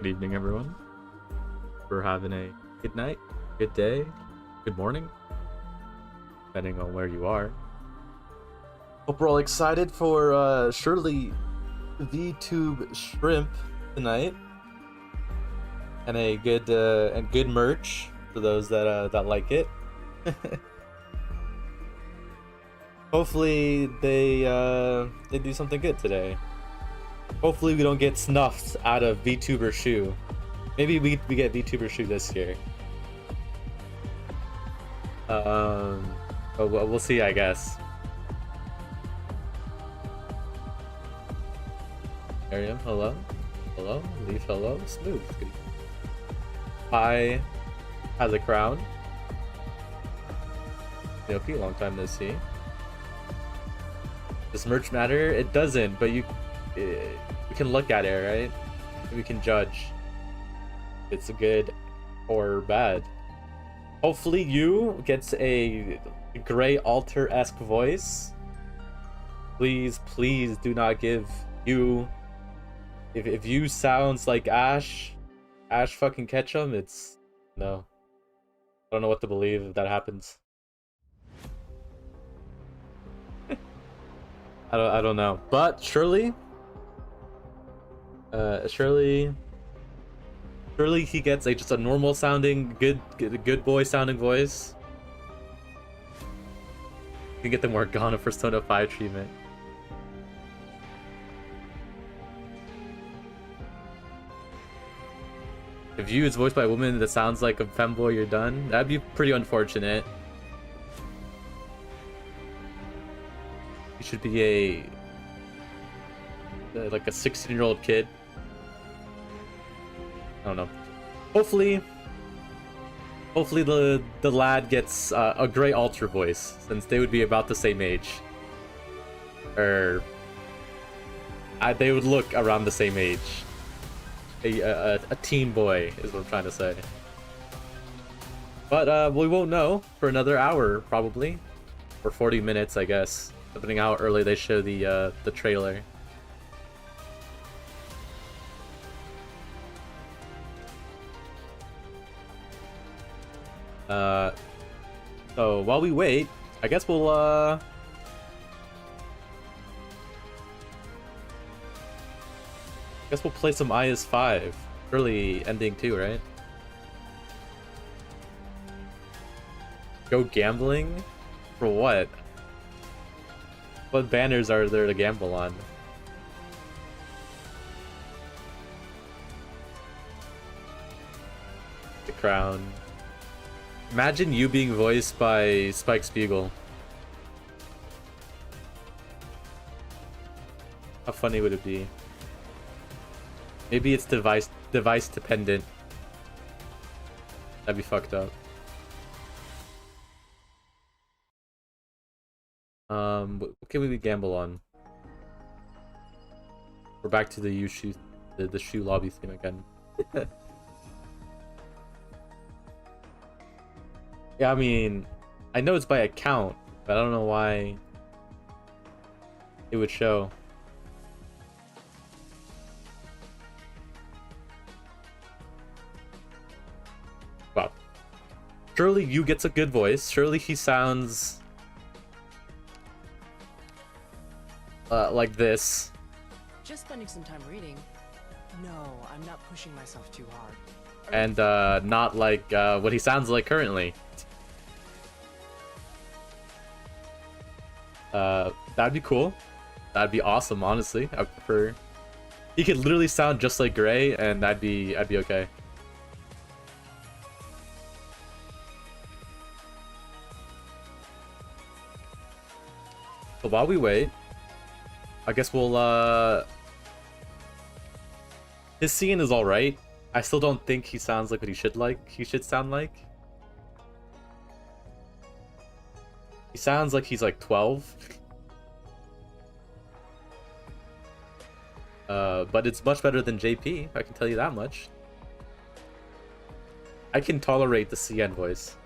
Good evening, everyone. We're having a good night, good day, good morning, depending on where you are. Hope we're all excited for surely VTube shrimp tonight, and a good merch for those that like it. Hopefully they do something good today. Hopefully we don't get snuffed out of VTuber shoe. Maybe we get VTuber shoe this year. But we'll see, I guess. Miriam, hello. Hello. Leaf, hello. Smooth. Good. Hi has a crown. Yoki, long time no see. Does merch matter? It doesn't, but we can look at it, right? We can judge if it's good or bad. Hopefully you gets a gray alter-esque voice. Please do not give you... If you sounds like Ash fucking Ketchum, it's... No. I don't know what to believe if that happens. I don't know. But surely he gets just a normal sounding, good boy sounding voice. You can get the Morgana Persona 5 treatment. If you is voiced by a woman that sounds like a femboy, you're done. That'd be pretty unfortunate. You should be like a 16-year-old kid. I don't know. Hopefully the lad gets a gray alter voice, since they would be about the same age. Or they would look around the same age. A teen boy is what I'm trying to say. But we won't know for another hour probably, or 40 minutes, I guess, depending how early they show the trailer. So while we wait, I guess we'll play some IS5. Early ending too, right? Go gambling? For what? What banners are there to gamble on? The Crown. Imagine you being voiced by Spike Spiegel. How funny would it be? Maybe it's device dependent. That'd be fucked up. What can we gamble on? We're back to the shoe lobby theme again. Yeah, I mean, I know it's by account, but I don't know why it would show. Wow. Surely you gets a good voice. Surely he sounds like this. Just spending some time reading. No, I'm not pushing myself too hard. And not like what he sounds like currently. That'd be cool. That'd be awesome, honestly. I prefer. He could literally sound just like Gray, and I'd be okay. But while we wait, I guess we'll his scene is alright. I still don't think he sounds like what he should sound like. He sounds like he's like 12. But it's much better than JP, I can tell you that much. I can tolerate the CN voice.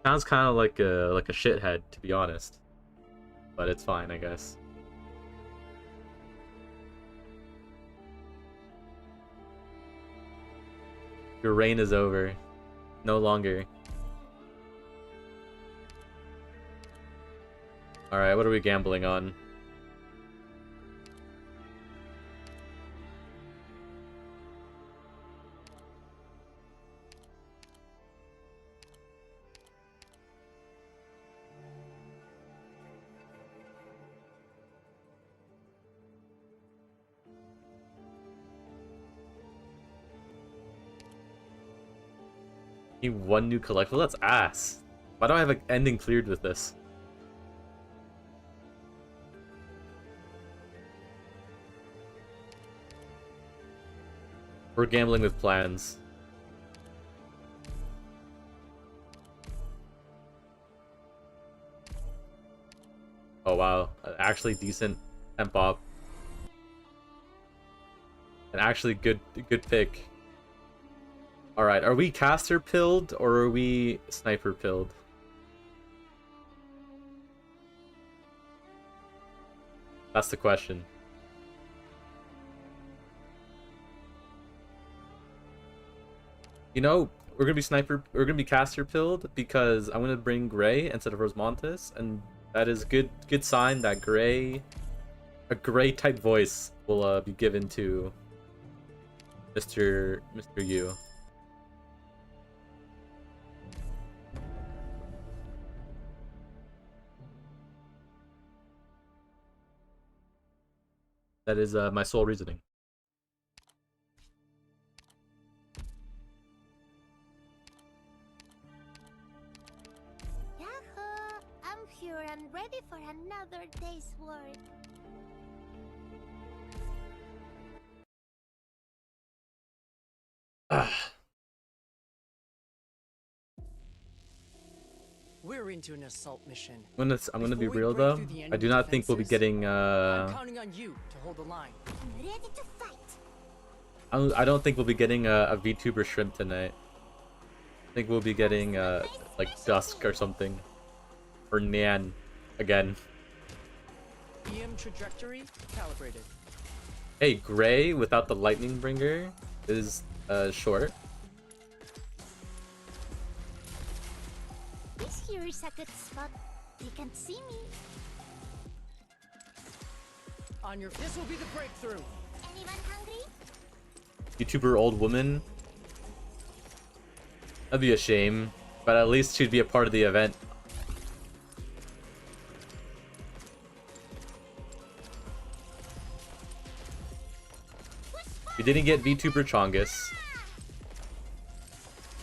Sounds kind of like a shithead, to be honest. But it's fine, I guess. Your reign is over. No longer. Alright, what are we gambling on? Need one new collectible? That's ass. Why do I have an ending cleared with this? We're gambling with plans. Oh wow, an actually decent temp op. An actually good pick. Alright, are we caster pilled or are we sniper pilled? That's the question. You know, we're gonna be caster pilled because I'm gonna bring Gray instead of Rosmontes, and that is good sign that a Gray type voice will be given to Mr. Yu. That is my sole reasoning. Yahoo! I'm here and ready for another day's work. We're into an assault mission. I'm gonna be real though. I do not think we'll be getting I'm counting on you to hold the line. I'm ready to fight. I don't think we'll be getting a VTuber shrimp tonight. I think we'll be getting like Dusk or something. Or Nan again. EM trajectory calibrated. Hey, Gray without the lightning bringer is short. This here is a good spot. You can see me. On your, this will be the breakthrough. Anyone hungry? YouTuber old woman. That'd be a shame, but at least she'd be a part of the event. We didn't get VTuber Chongus.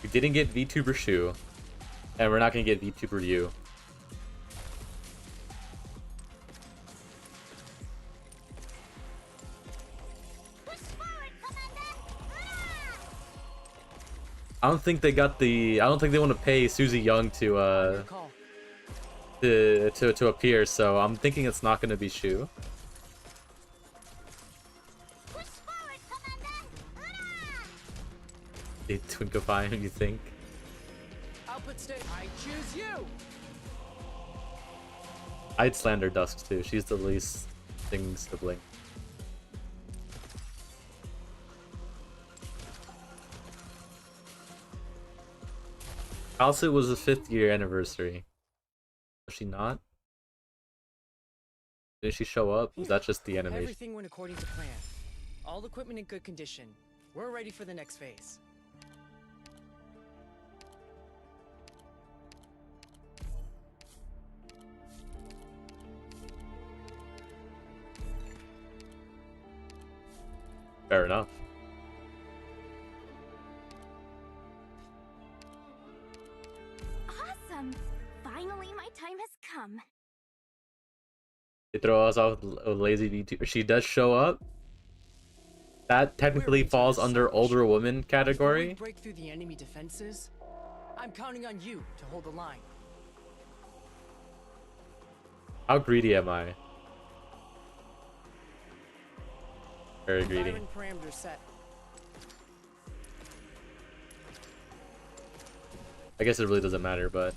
We didn't get VTuber Shu. And we're not gonna get VTuber Yu. I don't think they got the. I don't think they want to pay Susie Young to appear. So I'm thinking it's not gonna be Shu. They twinkify him, you think? Output state. I choose you. I'd slander Dusk too. She's the least things to blink. Also, it was the 5th year anniversary. Was she not? Did she show up? Was that just the animation? Everything went according to plan. All equipment in good condition. We're ready for the next phase. Fair enough. Awesome! Finally, my time has come. They throw us off a lazy VTuber. She does show up. That technically falls under older woman category. Break through the enemy defenses. I'm counting on you to hold the line. How greedy am I? Very greedy. Environment parameters set. I guess it really doesn't matter, but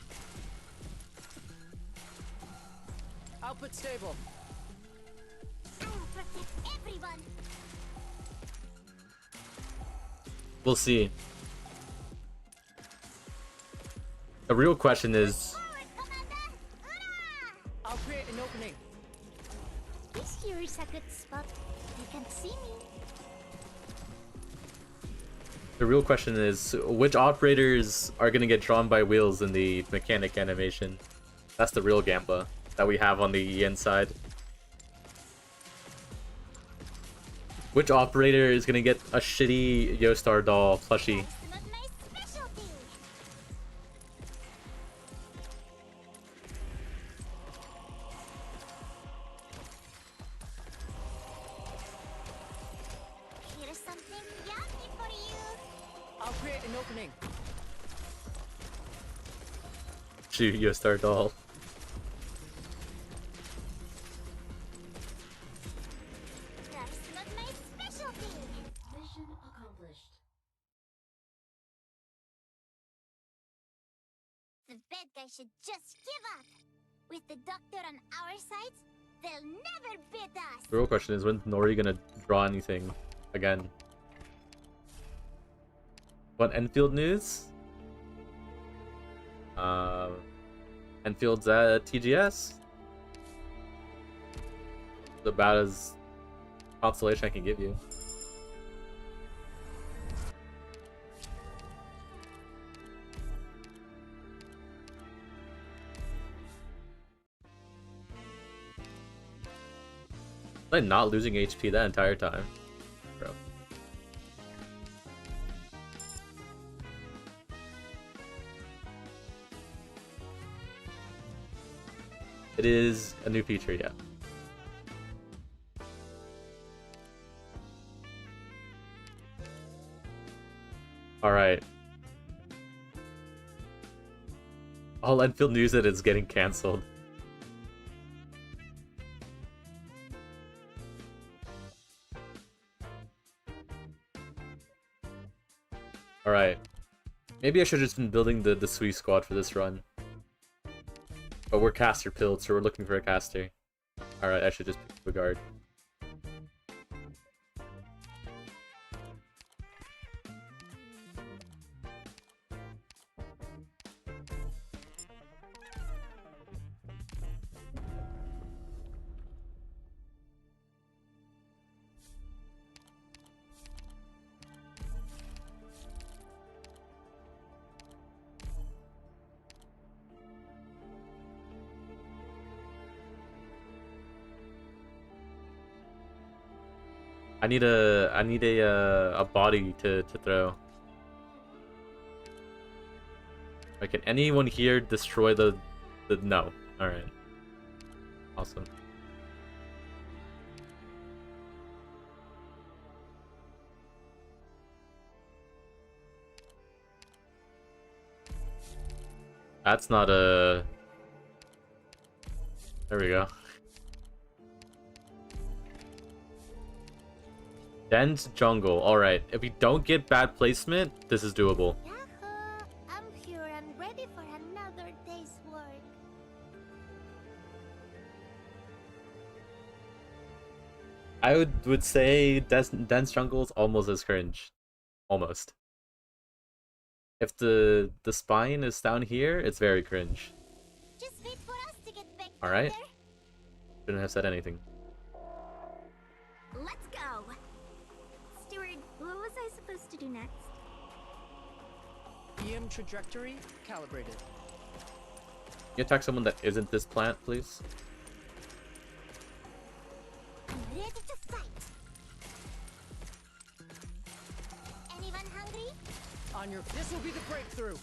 Output stable. I'll protect everyone. We'll see. The real question is, Forward, Commander! Hurrah! I'll create an opening. This here is a good spot. You can see me. which operators are gonna get drawn by wheels in the mechanic animation? That's the real Gamba that we have on the inside. Which operator is gonna get a shitty Yostar doll plushie? That's not my specialty. Here's something yummy for you. I'll create an opening. Shoot, Yostar doll. That's not my specialty. Mission accomplished. The bad guy should just give up. With the doctor on our side, they'll never beat us. The real question is, when's Nori gonna draw anything again? What Enfield news? Enfield's at TGS. It's about as consolation I can give you. Like not losing HP that entire time, bro. It is a new feature, yeah. All right. All Enfield news that it's getting canceled. Alright. Maybe I should have just been building the Sui squad for this run. But we're caster pilled, so we're looking for a caster. Alright, I should just pick the guard. I need a body to throw. Like, can anyone here destroy the no? All right. Awesome. That's not a. There we go. Dense jungle. Alright, if we don't get bad placement, this is doable. Yahoo! I'm here and ready for another day's work. I would say dense jungle is almost as cringe. Almost. If the spine is down here, it's very cringe. Just wait for us to get back. Alright. Thunder. Shouldn't have said anything. Let's go. Steward, what was I supposed to do next? EM trajectory calibrated. Can you attack someone that isn't this plant, please? I'm ready to fight. Anyone hungry? On your. This will be the breakthrough.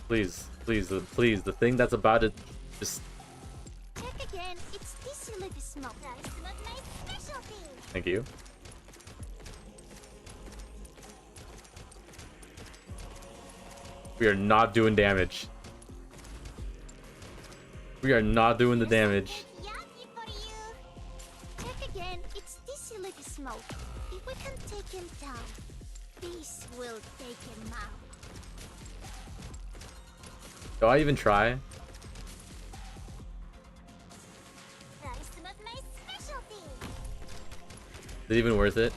Please, please, please. The thing that's about to just. Check again. It's this little smoke. That's not my specialty. Thank you. We are not doing damage. We are not doing the damage. Yummy for you. Check again. It's this little smoke. If we can take him down, this will take him out. Do I even try? Is it even worth it?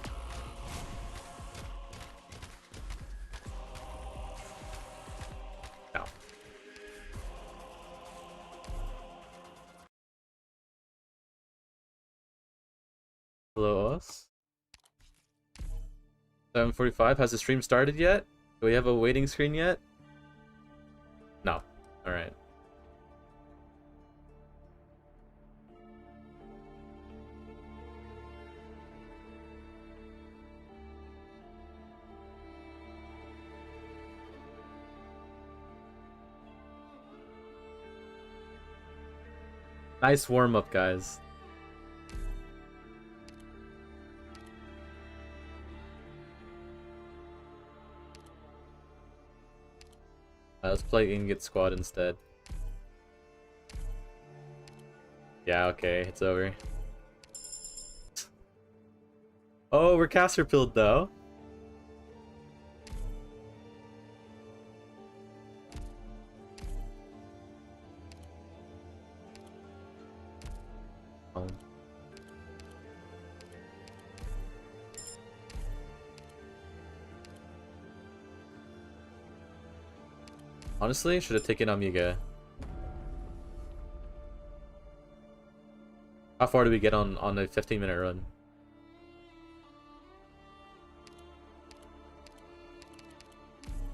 No. Hello, us. 7:45. Has the stream started yet? Do we have a waiting screen yet? No. All right. Nice warm-up, guys. Let's play Ingot Squad instead. Yeah, okay, it's over. Oh, we're caster pilled though. Honestly, should have taken Amiga. How far do we get on a 15-minute run?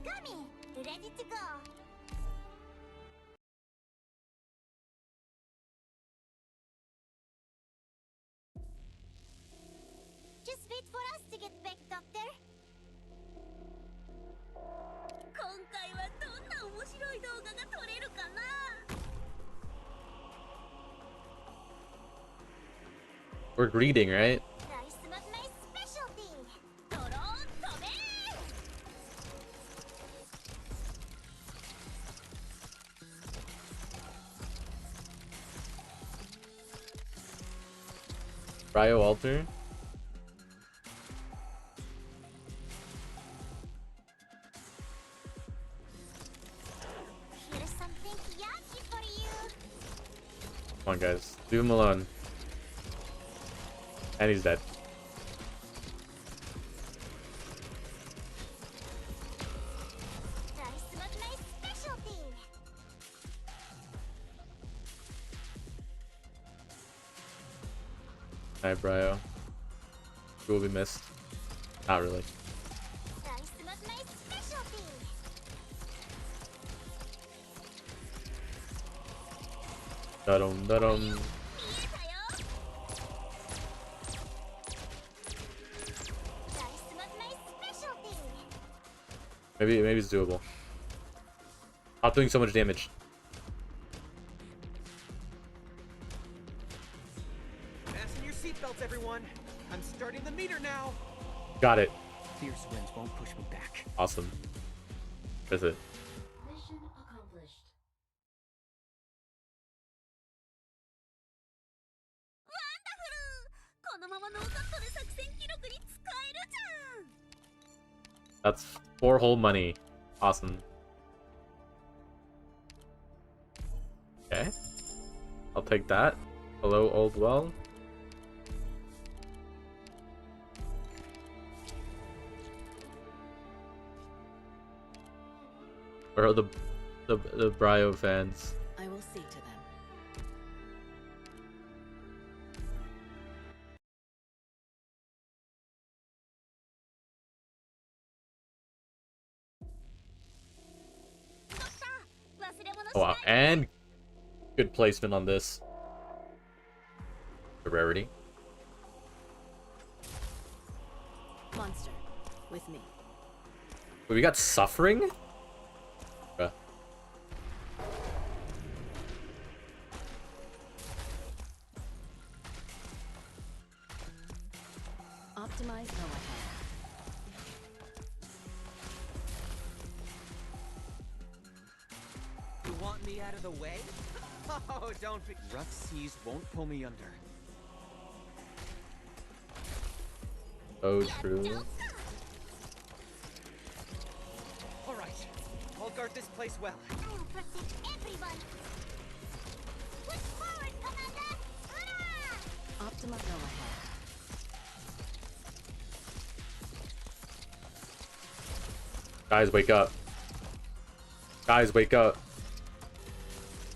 Gummy, ready to go. Just wait for us to get back, Doctor. 今回はどんな面白い動画が撮れるかな? We're greeting, right? Rice was my specialty. とろんとべー. Cryo altar. Here's something yucky for you. Come on, guys. Leave him alone. And he's dead. Rice was my specialty. Alright, Bryo. You will be missed. Not really. Rice was my specialty. Da-dum, da-dum. 見えたよ. Rice was my specialty. Maybe it's doable. Not doing so much damage. Fasten your seatbelts, everyone. I'm starting the meter now. Got it. Fierce winds won't push me back. Awesome. That's it. Mission accomplished. このままノーカットで作戦記録に使えるじゃん. That's 4 whole money. Awesome. Okay. I'll take that. Hello, old well. Where are the Bryo fans? I will see to them. Oh wow, and good placement on this. The rarity. Monster, with me. Wait, we got suffering? Bruh. Optimize go ahead. You want me out of the way? Oh, don't be. Rough seas won't pull me under. Oh, true. All right, I'll guard this place well. I'll protect everyone. Push forward, Commander. Hurrah! Optima go ahead. Guys, wake up. Guys, wake up.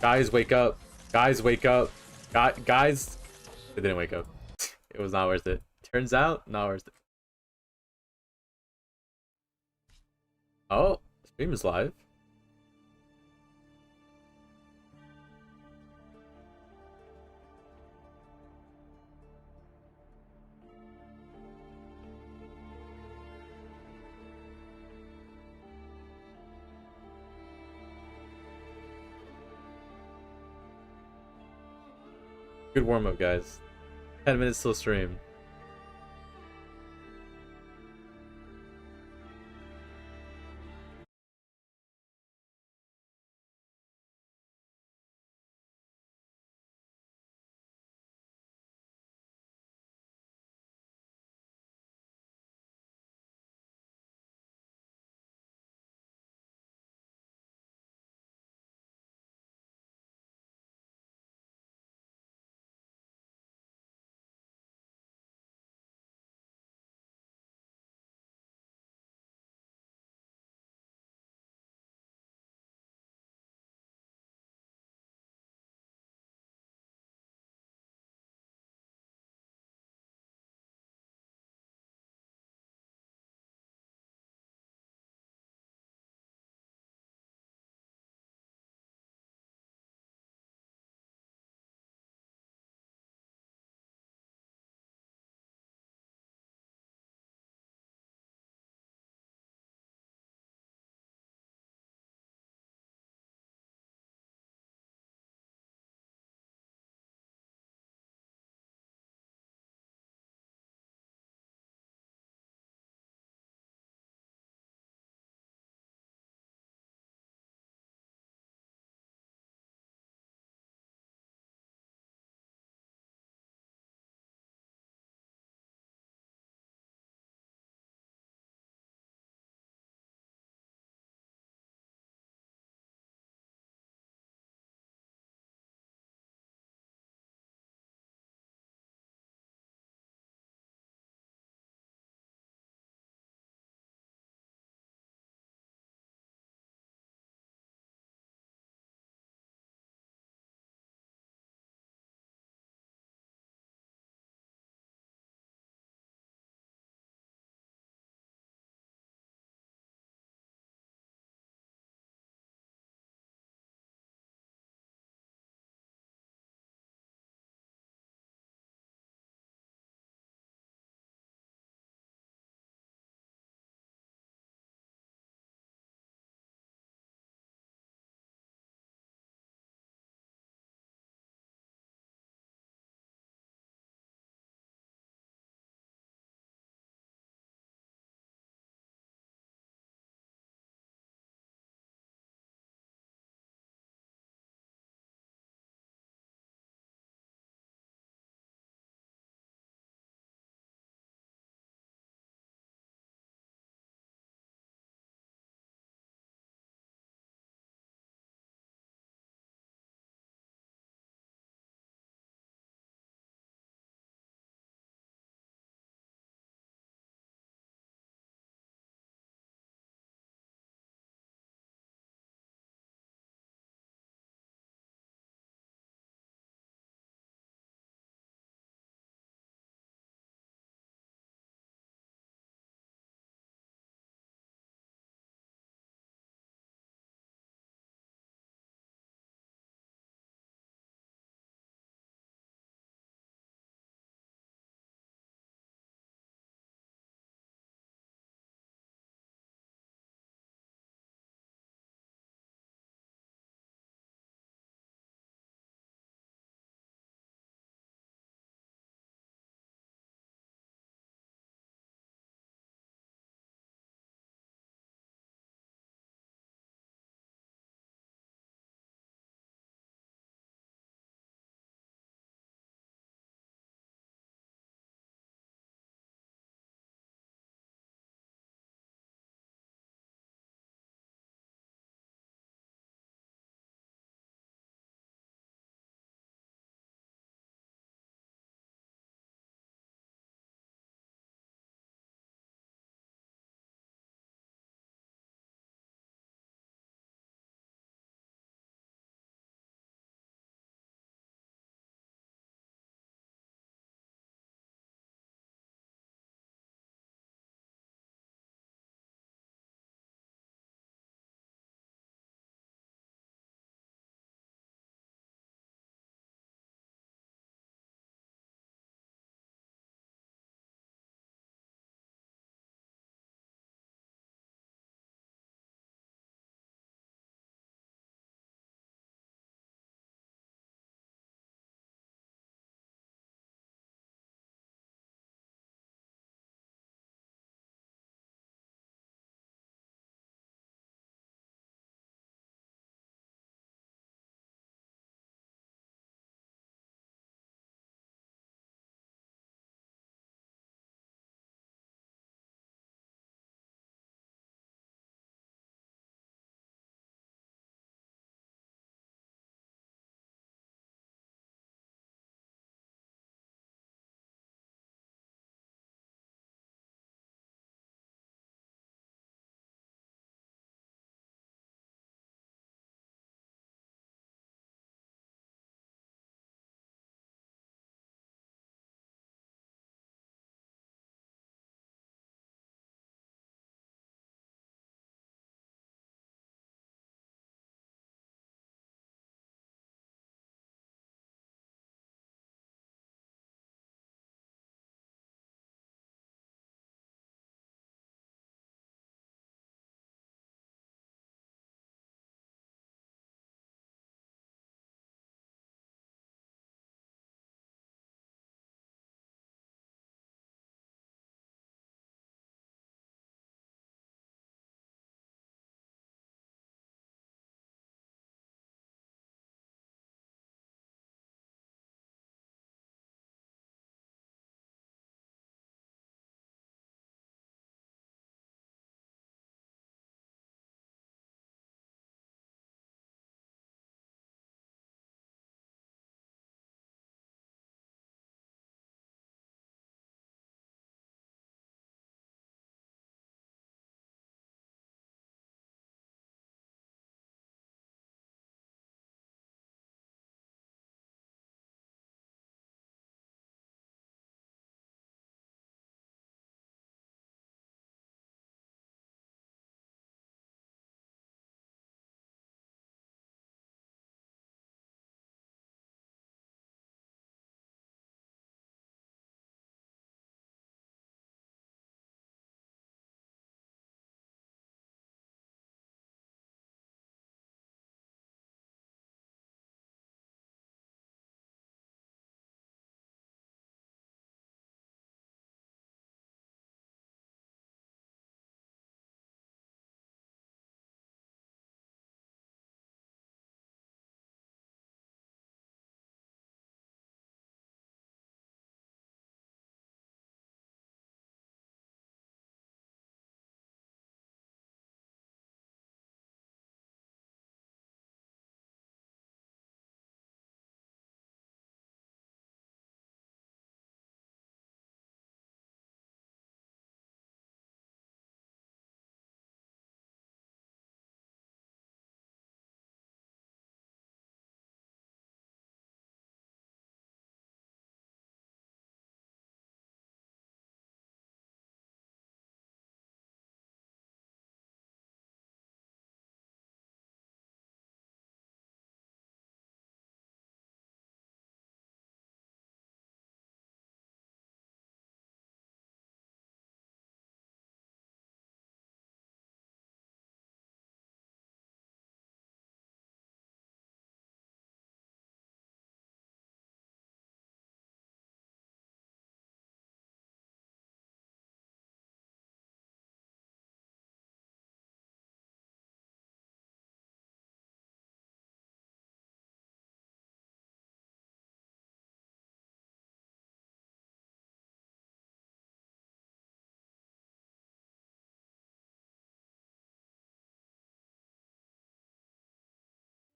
Guys, wake up. Guys, wake up. Guys, it didn't wake up. It was not worth it. Turns out, not worth it. Oh, stream is live. Good warm up, guys. 10 minutes till stream.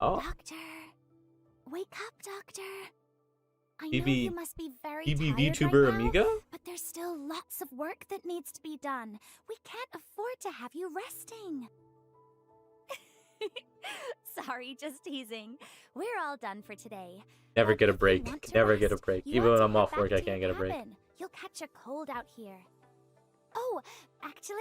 Oh, Doctor, wake up, Doctor. I know PB you must be very PB tired VTuber right now, Amiga? but there's still lots of work that needs to be done. We can't afford to have you resting. Sorry, just teasing. We're all done for today. Never But get a if you break. want to Never get a rest, break. you Even ought when to I'm head off work, back I to your can't get a break. cabin. You'll catch a cold out here. Oh, actually,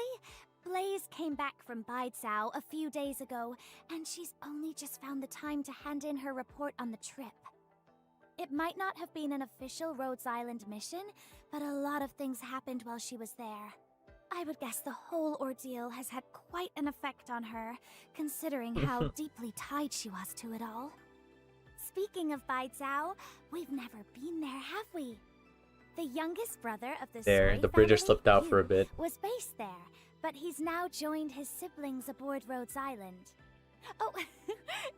Blaze came back from Baidzao a few days ago, and she's only just found the time to hand in her report on the trip. It might not have been an official Rhodes Island mission, but a lot of things happened while she was there. I would guess the whole ordeal has had quite an effect on her, considering how deeply tied she was to it all. Speaking of Baidzao, we've never been there, have we? The youngest brother of the There, Soy the British family, slipped out for a Yu, bit. was based there, but he's now joined his siblings aboard Rhodes Island. Oh,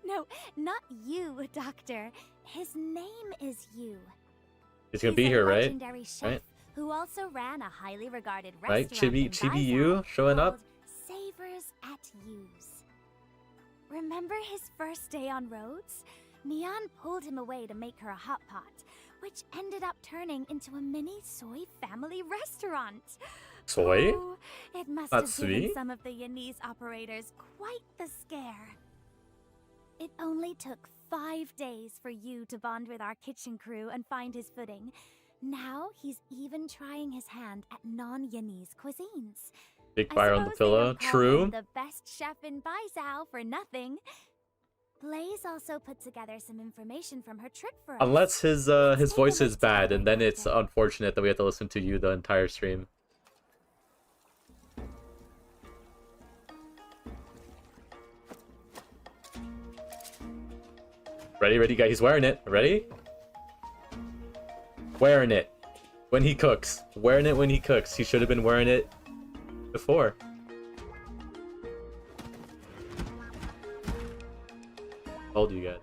no, not you, Doctor. His name is Yu. He's gonna be here, a right? legendary chef Right? who also ran a highly regarded Right? restaurant in Chibi Yu Baiza showing up? called Savors at Yu's. Remember his first day on Rhodes? Neon pulled him away to make her a hot pot, which ended up turning into a mini soy family restaurant. Soy? Oh, it must That's have given sweet. some of the Yanese operators quite the scare. It only took 5 days for you to bond with our kitchen crew and find his footing. Now he's even trying his hand at non-Yanese cuisines. Big I fire on the suppose they pillow. don't call True. him the best chef in Baizhou for nothing. Blaze also put together some information from her trip for us. Unless his Let's take a voice look is bad, together, and then it's Doctor. unfortunate that we have to listen to you the entire stream. Ready, ready, guys. He's wearing it. Ready? Wearing it when he cooks. Wearing it when he cooks. He should have been wearing it before. Told you guys.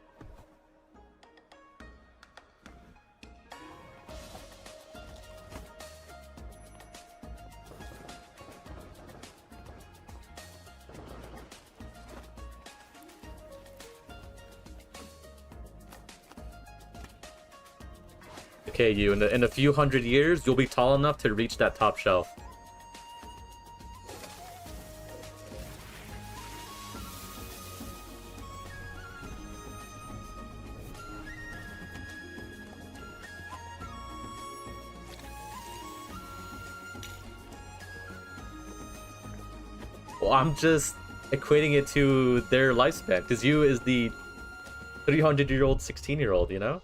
Okay, you, in a few hundred years, you'll be tall enough to reach that top shelf. Well, I'm just equating it to their lifespan, because you is the 300-year-old, 16-year-old, you know?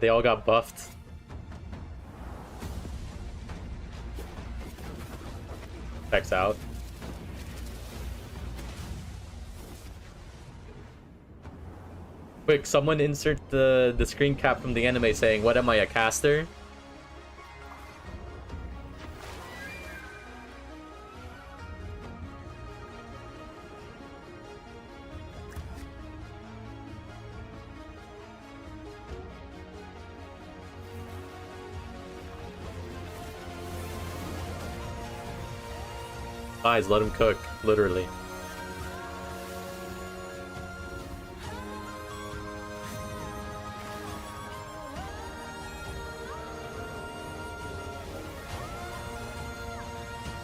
They all got buffed. Checks out. Quick, someone insert the screen cap from the anime saying, "What am I, a caster?" Guys, let him cook, literally.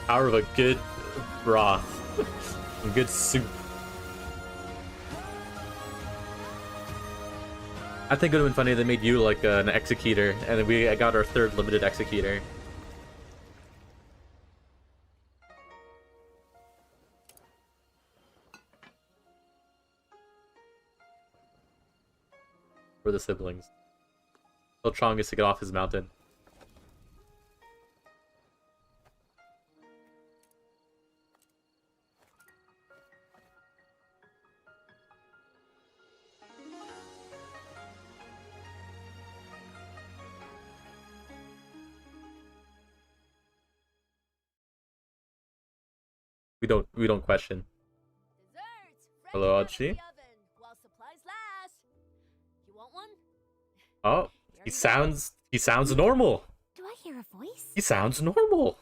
Power of a good broth. Some good soup. I think it would have been funny if they made you like an executor, and then we got our third limited executor. For the siblings. Tell Chongus to get off his mountain. We don't question. Desserts, fresh Hello, out of Achi. the oven, while supplies last. You want one? Oh, he sounds normal. Do I hear hear a voice? He sounds normal.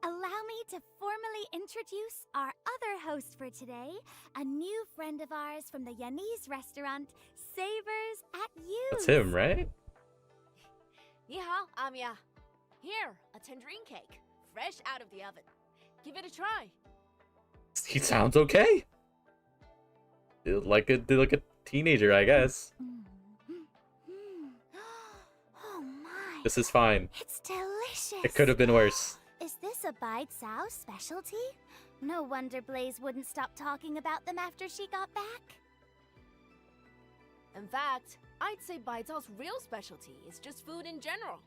Allow me to formally introduce our other host for today, a new friend of ours from the Yanese restaurant, Savers at You. That's him, right? 你好, Amiya. Here, a tangerine cake, fresh out of the oven. Give it a try. He sounds okay. Like a teenager, I guess. Oh my. This is fine. It's delicious. It could have been worse. Is this a Bide Sao specialty? No wonder Blaze wouldn't stop talking about them after she got back. In fact, I'd say Baizao's real specialty is just food in general.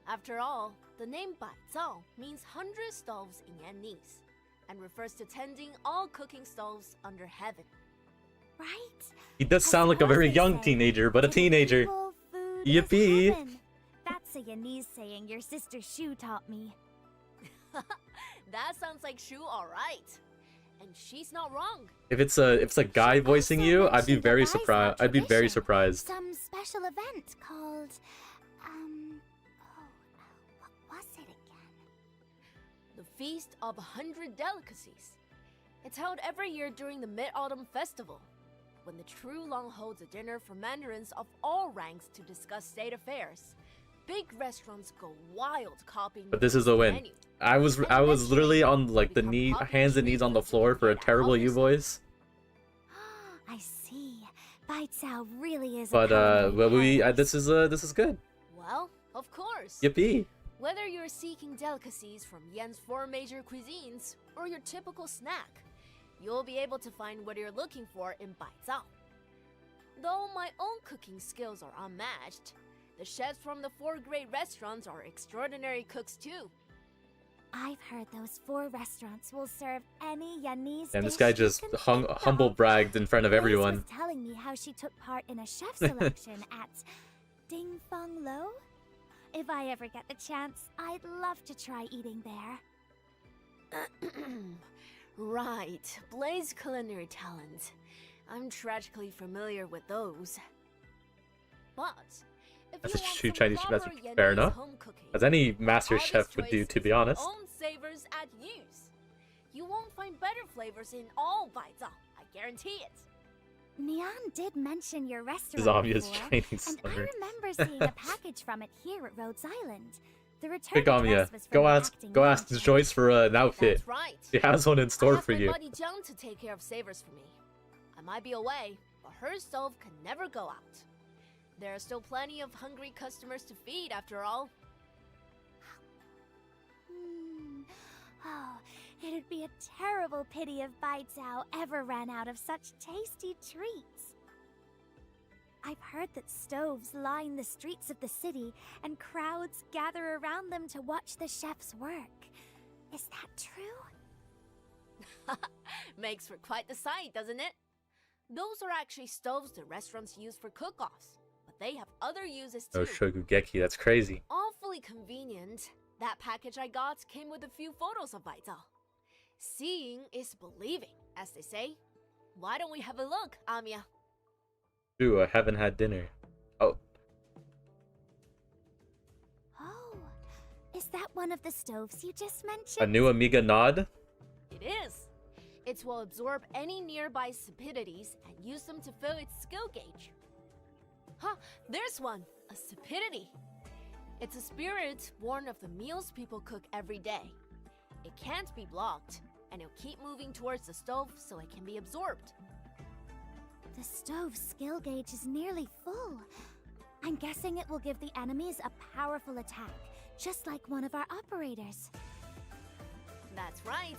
After all, the name Baizao means 100 stoves in Yanese, and refers to tending all cooking stoves under heaven. Right? He does sound like a very young teenager, but a teenager. Yippee! That's a Yanese saying your sister Shu taught me. That sounds like Shu alright. And she's not wrong. If it's a guy voicing you, I'd be very surprised. I'd be very surprised. Some special event called what was it again? The Feast of 100 Delicacies. It's held every year during the Mid-Autumn Festival, when the True Long holds a dinner for mandarins of all ranks to discuss state affairs. Big restaurants go wild copying. But this is a win. menu. I was literally on like the hands and knees on the floor for a terrible you voice. I see. Bide Sao really is. But this is good. Well, of course. Yippee! Whether you're seeking delicacies from Yen's 4 major cuisines or your typical snack, you'll be able to find what you're looking for in Baizao. Though my own cooking skills are unmatched, the chefs from the 4 great restaurants are extraordinary cooks too. I've heard those 4 restaurants will serve any Yanese. And this dish guy you just can think humble of. bragged in front of Blaze everyone. was telling me how she took part in a chef selection at Ding Feng Lo. If I ever get the chance, I'd love to try eating there. Right, Blaze culinary talent. I'm tragically familiar with those. But if That's you a want true some Chinese proper recipe. Yenese Fair enough. home cooking, As any master Artist chef would do, choice to is be your honest. Own Savers at Use. You won't find better flavors in all Baizao, I guarantee it. Nian did mention your restaurant This is obvious before, Chinese and slur. I remember seeing a package from it here at Rhodes Island. The return Pick on address ya. was from Go the ask acting Joyce manager. for an outfit. That's right. She has one in store for I you. asked my buddy Jiang to take care of Savers for me. I might be away, but her stove can never go out. There are still plenty of hungry customers to feed after all. Oh, it'd be a terrible pity if Bide Sao ever ran out of such tasty treats. I've heard that stoves line the streets of the city, and crowds gather around them to watch the chefs work. Is that true? Makes for quite the sight, doesn't it? Those are actually stoves the restaurants use for cook-offs, but they have other uses too. Oh, Shogugeki, that's crazy. Awfully convenient. That package I got came with a few photos of Baizao. Seeing is believing, as they say. Why don't we have a look, Amiya? Ooh, I haven't had dinner. Oh, Oh, is that one of the stoves you just mentioned? a new Amiga nod? It is. It will absorb any nearby stupidities and use them to fill its skill gauge. Huh, there's one, a stupidity. It's a spirit born of the meals people cook every day. It can't be blocked, and it'll keep moving towards the stove so it can be absorbed. The stove's skill gauge is nearly full. I'm guessing it will give the enemies a powerful attack, just like one of our operators. That's right.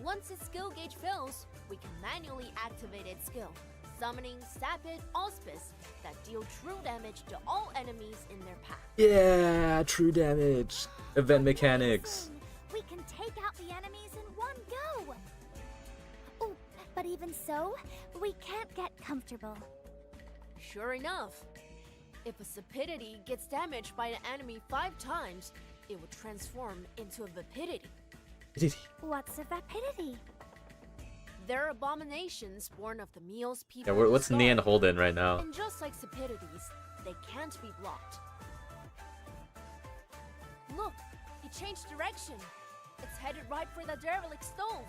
Once its skill gauge fills, we can manually activate its skill, summoning Sapid Auspice that deal true damage to all enemies in their path. Yeah, true damage. Event mechanics. Amazing! We can take out the enemies in one go! Oh, but even so, we can't get comfortable. Sure enough, if a Sapidity gets damaged by an enemy 5 times, it will transform into a Vapidity. What's a vapidity? They're abominations born of the meals people Yeah, what's starve. Nian holding right now? And just like Sapidities, they can't be blocked. Look, it changed direction. It's headed right for the derelict stove.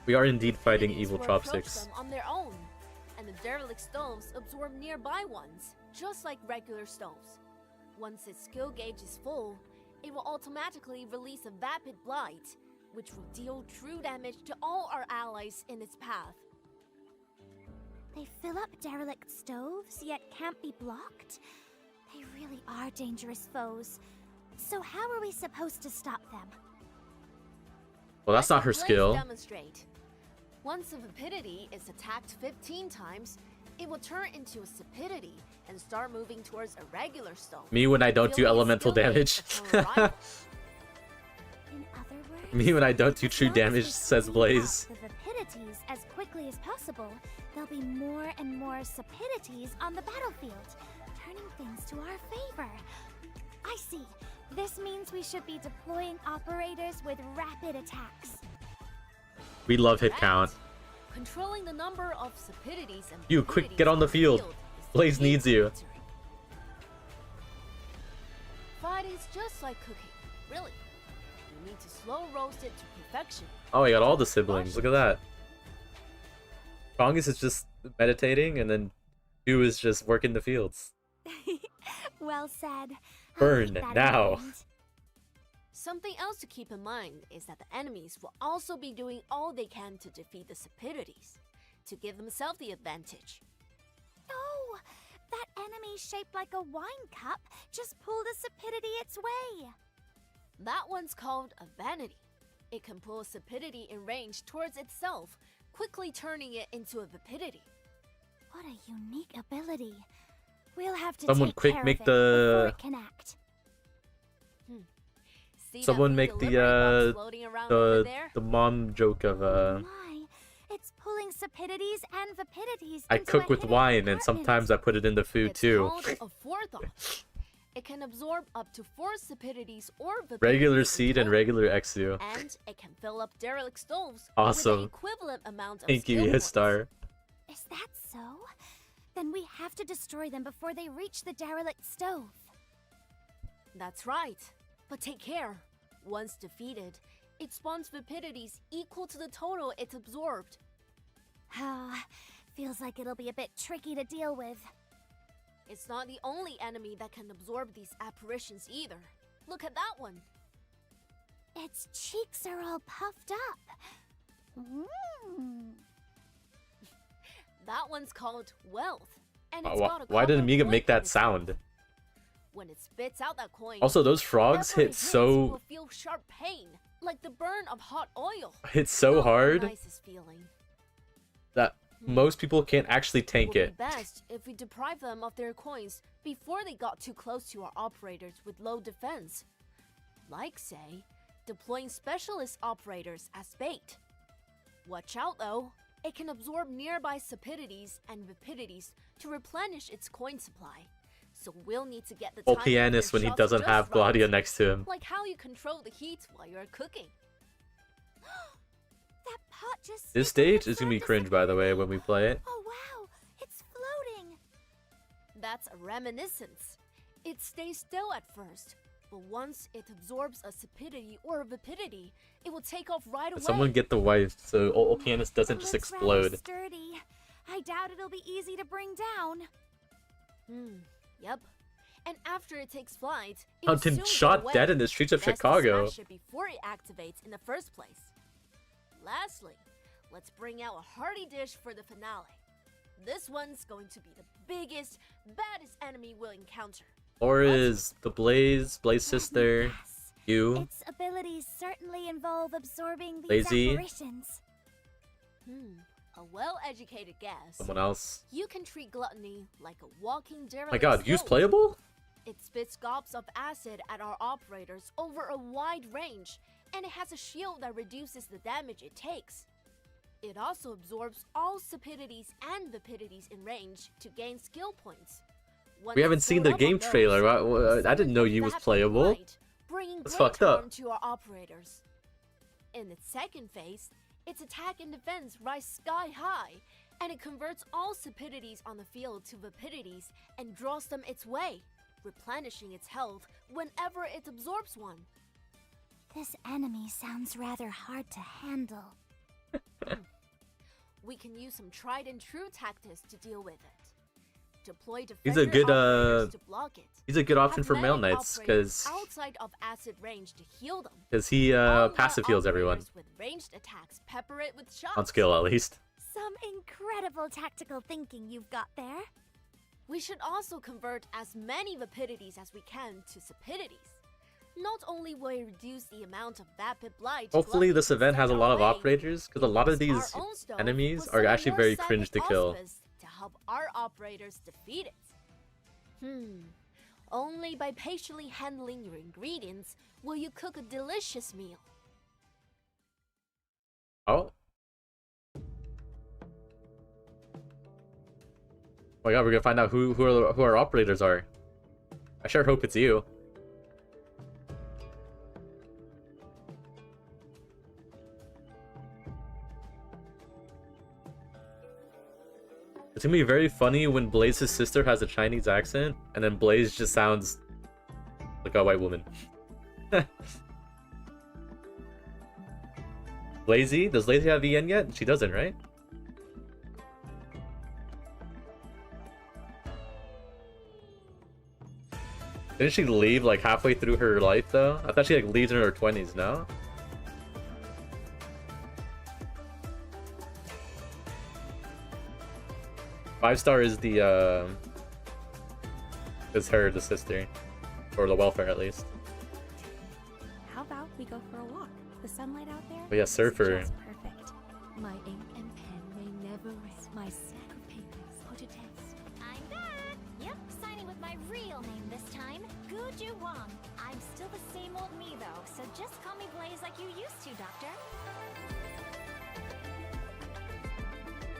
We are indeed fighting Enemies evil will approach chopsticks. them on their own, and the derelict stoves absorb nearby ones, just like regular stoves. Once its skill gauge is full, it will automatically release a vapid blight, which will deal true damage to all our allies in its path. They fill up derelict stoves, yet can't be blocked? They really are dangerous foes. So how are we supposed to stop them? Well, that's not her Let the skill. blades demonstrate. Once a vapidity is attacked 15 times, it will turn into a sapidity and start moving towards a regular stone. Me when I don't do Feel the elemental skill damage. gauge of her rival. In other words, Me when I don't do as true long as we damage, says speed Blaze. up the vapidities as quickly as possible, there'll be more and more sapidities on the battlefield, turning things to our favor. I see. This means we should be deploying operators with rapid attacks. We love hit Right. count. Controlling the number of sapidities and You, quick, vapidities get on the field. is the Blaze key needs to you. victory. Fighting's just like cooking, really. You need to slow roast it to perfection. Oh, I got all the siblings. Look at that. Strongest is just meditating, and then 2 is just working the fields. Well said. I'll Burn keep that in now. mind. Something else to keep in mind is that the enemies will also be doing all they can to defeat the sapidities, to give themselves the advantage. Oh, that enemy shaped like a wine cup just pulled a sapidity its way. That one's called a vanity. It can pull a sapidity in range towards itself, quickly turning it into a vapidity. What a unique ability. We'll have to Someone take quick care make of it before the- it can act. See that Someone blue make the delivery box floating around over there? the mom joke of My, it's pulling sapidities and vapidities I into cook a with hidden wine, and compartment. sometimes I put it in the food It's too. called a fourthos. It can absorb up to 4 sapidities or vapidities Regular in seed and total, regular exu. and it can fill up derelict stoves Awesome. with an equivalent amount of Thank skill you, hit points. star. Is that so? Then we have to destroy them before they reach the derelict stove. That's right. But take care. Once defeated, it spawns vapidities equal to the total it's absorbed. Ah, feels like it'll be a bit tricky to deal with. It's not the only enemy that can absorb these apparitions either. Look at that one. Its cheeks are all puffed up. Mm. That one's called wealth. And it's got a Why did copper Amiga coin make in that its sound? mouth. When it spits out that coin, Also, those frogs whoever it hit hits so will feel sharp pain, like the burn of hot oil. so Not the hard nicest feeling. that most people can't actually tank Would it. be best if we deprive them of their coins before they got too close to our operators with low defense. Like, say, deploying specialist operators as bait. Watch out though, it can absorb nearby sapidities and vapidities to replenish its coin supply. So we'll need to get the Or timing of pianist their when he shots doesn't just have right. Gladia next to him. Like how you control the heat while you're cooking. That pot just This slipped and stage is gonna absorbed be the cringe, by the way, sapidity. when we play it. Oh wow, it's floating. That's a reminiscence. It stays still at first, but once it absorbs a sapidity or a vapidity, it will take off right away. Someone get the wife so old pianist doesn't It just looks rather explode. sturdy. I doubt it'll be easy to bring down. Yep. And after it takes flight, it Found him soon shot go away. dead in the streets of Best to Chicago. smash it before it activates in the first place. Lastly, let's bring out a hearty dish for the finale. This one's going to be the biggest, baddest enemy we'll encounter. Or is the Blaze sister, Yes. you? Its abilities certainly involve absorbing these Lazy. apparitions. A well-educated guess. Someone else? You can treat gluttony like a walking derelict. Oh my god, use stove. playable? It spits gobs of acid at our operators over a wide range, and it has a shield that reduces the damage it takes. It also absorbs all sapidities and vapidities in range to gain skill points. Once We haven't it's seen stored the up on game those, trailer. it's I didn't know sent you was vapid playable. light, bringing That's great fucked up. harm to our operators. In its second phase, its attack and defense rise sky high, and it converts all sapidities on the field to vapidities and draws them its way. replenishing its health whenever it absorbs one. This enemy sounds rather hard to handle. We can use some tried and true tactics to deal with it. Deploy He's a defender good operators to block it. he's a good option Have for Male medic Knights operators because outside of acid range to heal them. he All passive net heals everyone operators with ranged attacks pepper it with shots. on skill at least. Some incredible tactical thinking you've got there. We should also convert as many vapidities as we can to sapidities. Not only will it reduce the amount of vapid blight. Hopefully this Gluttony event has a sent lot our of way, operators because a lot of use our these own stove enemies with are some actually more very Science cringe to kill. auspice to help our operators defeat it. Only by patiently handling your ingredients will you cook a delicious meal. Oh. Oh my god, we're gonna find out who our operators are. I sure hope it's you. It's gonna be very funny when Blaze's sister has a Chinese accent, and then Blaze just sounds like a white woman. Lazy? Does Lazy have EN yet? She doesn't, right? Didn't she leave like halfway through her life though? I thought she like leaves in her 20s, no? Five star is the is her, the sister. Or the welfare at least. How about we go for a walk? The sunlight out there? But yeah, is surfer. just perfect. My ink and pen may never rest. My stack of papers put to test. I'm back! Yep, signing with my real name this time. Guju Wong. I'm still the same old me though, so just call me Blaze like you used to, Doctor.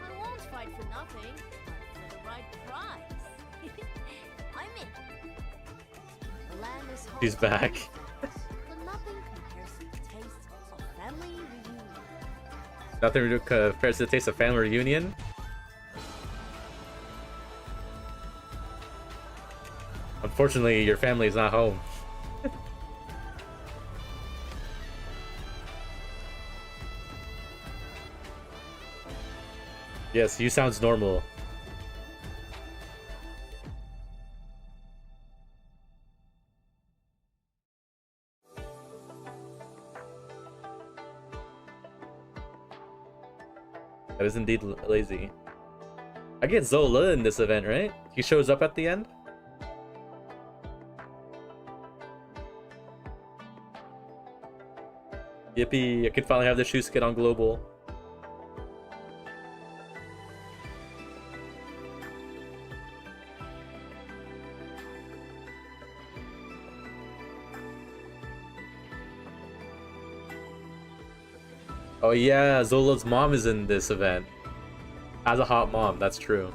I won't fight for nothing, but for the right prize. I'm in. The land is home She's to back. many things, but nothing compares to the taste of family reunion. Nothing compares to the taste of family reunion. Unfortunately, your family is not home. Yes, you sounds normal. That is indeed lazy. I get Zola in this event, right? He shows up at the end? Yippee, I can finally have the shoe skit on global. Oh yeah, Zola's mom is in this event. Has a hot mom, that's true.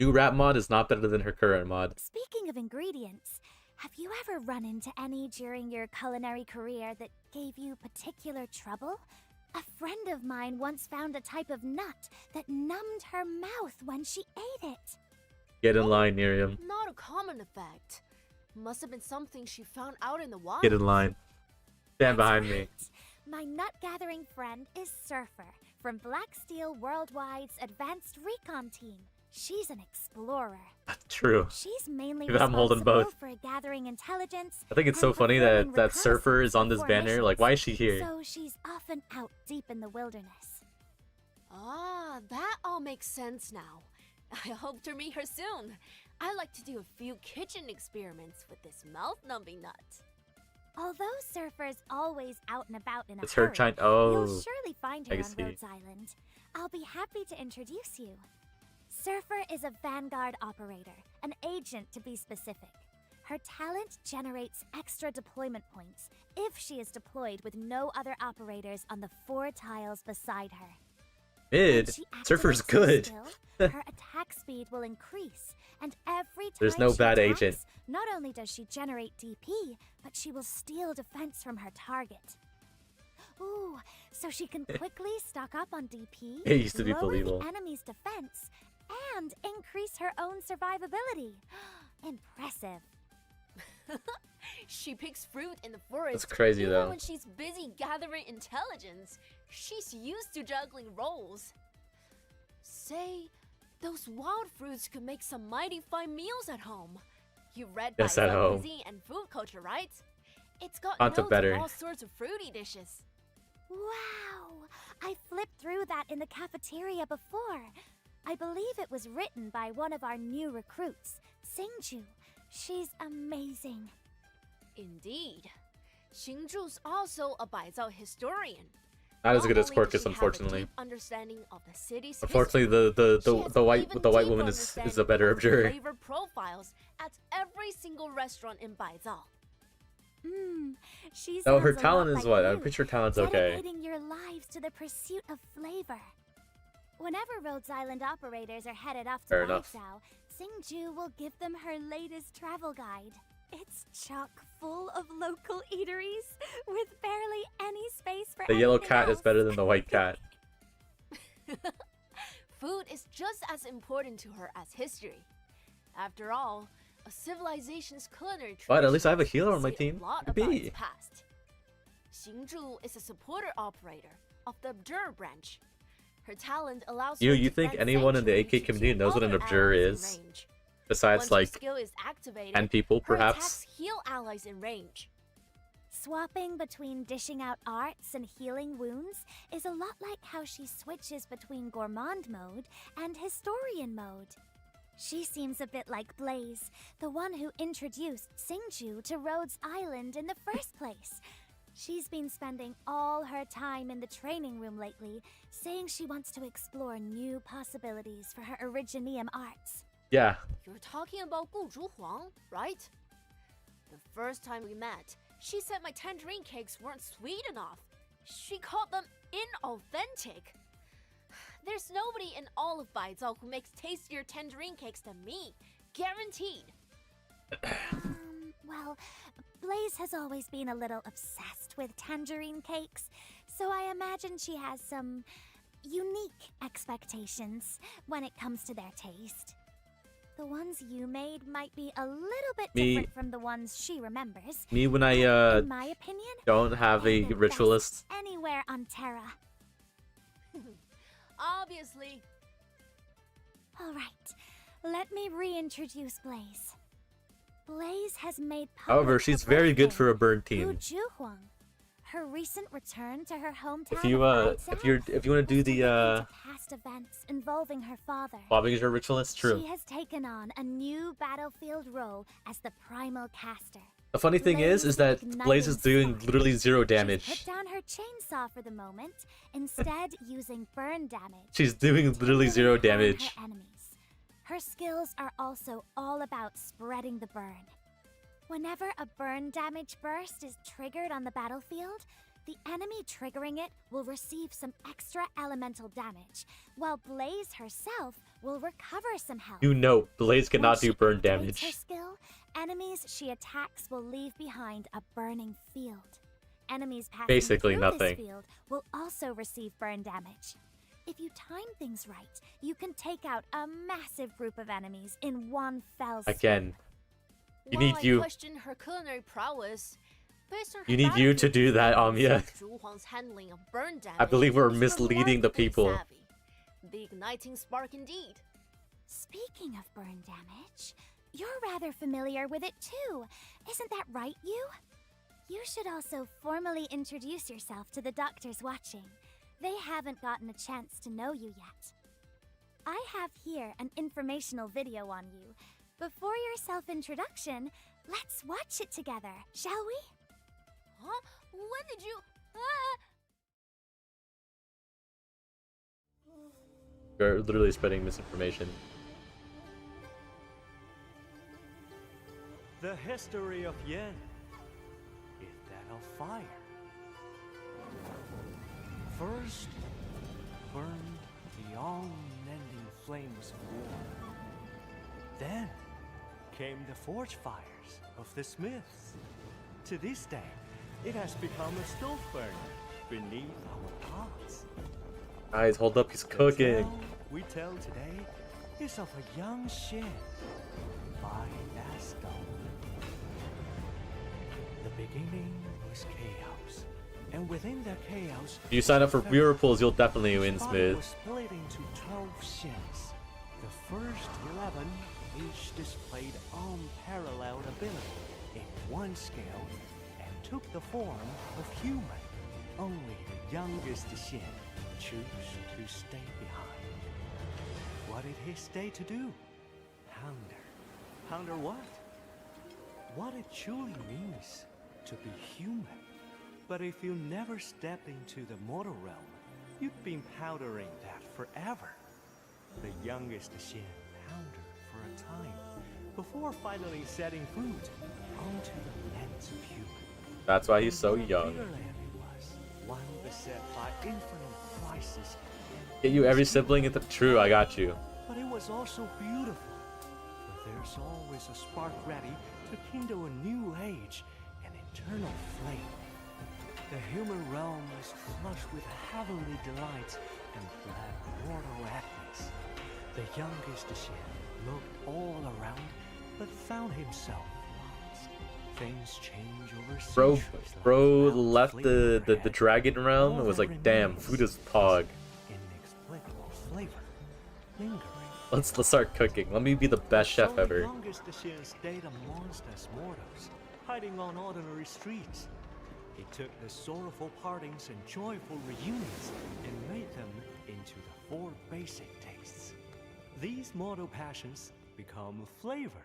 New rap mod is not better than her current mod. Speaking of ingredients, have you ever run into any during your culinary career that gave you particular trouble? A friend of mine once found a type of nut that numbed her mouth when she ate it. Get in line, Miriam. Not a common effect. Must have been something she found out in the wild. Get in line. Stand behind me. Right. My nut-gathering friend is Surfer from Black Steel Worldwide's Advanced Recon Team. She's an explorer. True. She's mainly I'm holding responsible both. for gathering intelligence. I think it's so and funny performing that Surfer is on this banner. reconnaissance Like, why is she here? So she's often out deep in the wilderness. Ah, that all makes sense now. I hope to meet her soon. I like to do a few kitchen experiments with this mouth-numbing nut. Although Surfer's always out and about in a It's her hurry, trying. Oh, you'll surely find her I on see. Rhodes Island. I'll be happy to introduce you. Surfer is a Vanguard operator, an agent to be specific. Her talent generates extra deployment points if she is deployed with no other operators on the 4 tiles beside her. When mid. she Surfer's activates her good. skill, her attack speed will increase, and every time There's no she bad attacks, agent. not only does she generate DP, but she will steal defense from her target. Ooh, so she can quickly stock up on DP, It used to be lower believable. the enemy's defense, and increase her own survivability. Impressive. She picks fruit in the forest. That's crazy, even though. when she's busy gathering intelligence. She's used to juggling roles. Say, those wild fruits could make some mighty fine meals at home. You read Yes, by at home. cuisine and food culture, right? It's got Not the notes better. of all sorts of fruity dishes. Wow! I flipped through that in the cafeteria before. I believe it was written by one of our new recruits, Singju. She's amazing. Indeed. Xingzhu's also a Baizhao historian. Not as Not good as only does Quirkus, she have a unfortunately. deep understanding of the city's Unfortunately, history, she has the white even the white deeper woman is a understanding better of the observer. flavor profiles at every single restaurant in Baizhao. She Oh, sounds her a lot talent is like what? you, I'm pretty sure talent's okay. dedicating your lives to the pursuit of flavor. Whenever Rhodes Island operators are headed off to Fair enough. Baizhao, Singju will give them her latest travel guide. It's chock full of local eateries with barely any space for The yellow anything cat is else. better than the white cat. Food is just as important to her as history. After all, a civilization's culinary But at least I have a traditions healer on my say team. A lot Yippee. about its past. Xingzhu is a supporter operator of the Observer branch. Her talent allows her You to think grant anyone in the sanctuary AK to community knows what an other observer allies in is? range. Besides, Once her like, skill is activated, 10 people, her perhaps? attacks heal allies in range. Swapping between dishing out arts and healing wounds is a lot like how she switches between gourmand mode and historian mode. She seems a bit like Blaze, the one who introduced Singju to Rhodes Island in the first place. She's been spending all her time in the training room lately, saying she wants to explore new possibilities for her Originium arts. Yeah. You're talking about Gu Huang, right? The first time we met, she said my tangerine cakes weren't sweet enough. She called them inauthentic. There's nobody in all of Baizhao who makes tastier tangerine cakes than me. Guaranteed. Well, Blaze has always been a little obsessed with tangerine cakes, so I imagine she has some unique expectations when it comes to their taste. The ones you made might be a little bit different from the ones she remembers. Me when but I in my opinion, don't have a they're the ritualist. best anywhere on Terra. Obviously. All right, let me reintroduce Blaze. Blaze has made public However, she's very good for a burn Gu team. Juhuang. Her recent return to her hometown If you of if Baizhao you want to do has been the into past events involving her father. bobbing is your ritualist, true. She has taken on a new battlefield role as the primal caster. The funny thing is that Blaze is doing literally zero She's damage. put down her chainsaw for the moment, instead using burn damage. She's doing literally to zero harm damage. Her enemies. Her skills are also all about spreading the burn. Whenever a burn damage burst is triggered on the battlefield, the enemy triggering it will receive some extra elemental damage, while Blaze herself will recover some health. You know, Blaze When cannot she do burn activates damage. Her skill, enemies she attacks will leave behind a burning field. Enemies passing Basically through nothing. this field will also receive burn damage. If you time things right, you can take out a massive group of enemies in one fell swoop. Again, you While need I you. question her culinary prowess, based on her You need you to battlefield do that, experience, Amia. Zhu Huang's handling of burn damage I believe we're is misleading the remarkably people. savvy. The igniting spark indeed. Speaking of burn damage, you're rather familiar with it too. Isn't that right, you? You should also formally introduce yourself to the doctors watching. They haven't gotten a chance to know you yet. I have here an informational video on you. Before your self-introduction, let's watch it together, shall we? Huh? When did you... You're literally spreading misinformation. The history of Yen is that of fire. First burned the unending flames of war. Then came the forge fires of the smiths. To this day, it has become a stove burner beneath our pots. Guys, hold up, he's The cooking. tale we tell today is of a young Shin, fine as gold. The beginning was chaos, and within that chaos, If you sign up for viewer pools, you'll definitely win, his body Smooth. was split into 12 Shins. The first 11 each displayed unparalleled ability in one scale and took the form of human. Only the youngest Shin chose to stay behind. What did he stay to do? Hunger. Hunger what? What it truly means to be human. But if you never stepped into the mortal realm, you'd been pondering that forever. The youngest Shin pondered for a time before finally setting foot onto the lands of human. That's why he's so What a young. bigger land it was, one beset by infinite crises and Get you every sibling into true, I got you. but it was also beautiful. For there's always a spark ready to kindle a new age, an eternal flame. The human realm is flush with heavenly delights and black mortal agonies. The youngest Shin looked all around, but found himself lost. Things change over centuries. Bro like left the fleeting dragon realm and All was that like, damn, remains food is pog. inexplicable flavor, lingering. Let's start cooking. Let me be the best chef So the ever. youngest Shin stayed amongst us mortals, hiding on ordinary streets. He took the sorrowful partings and joyful reunions and made them into the 4 basic tastes. These mortal passions become flavor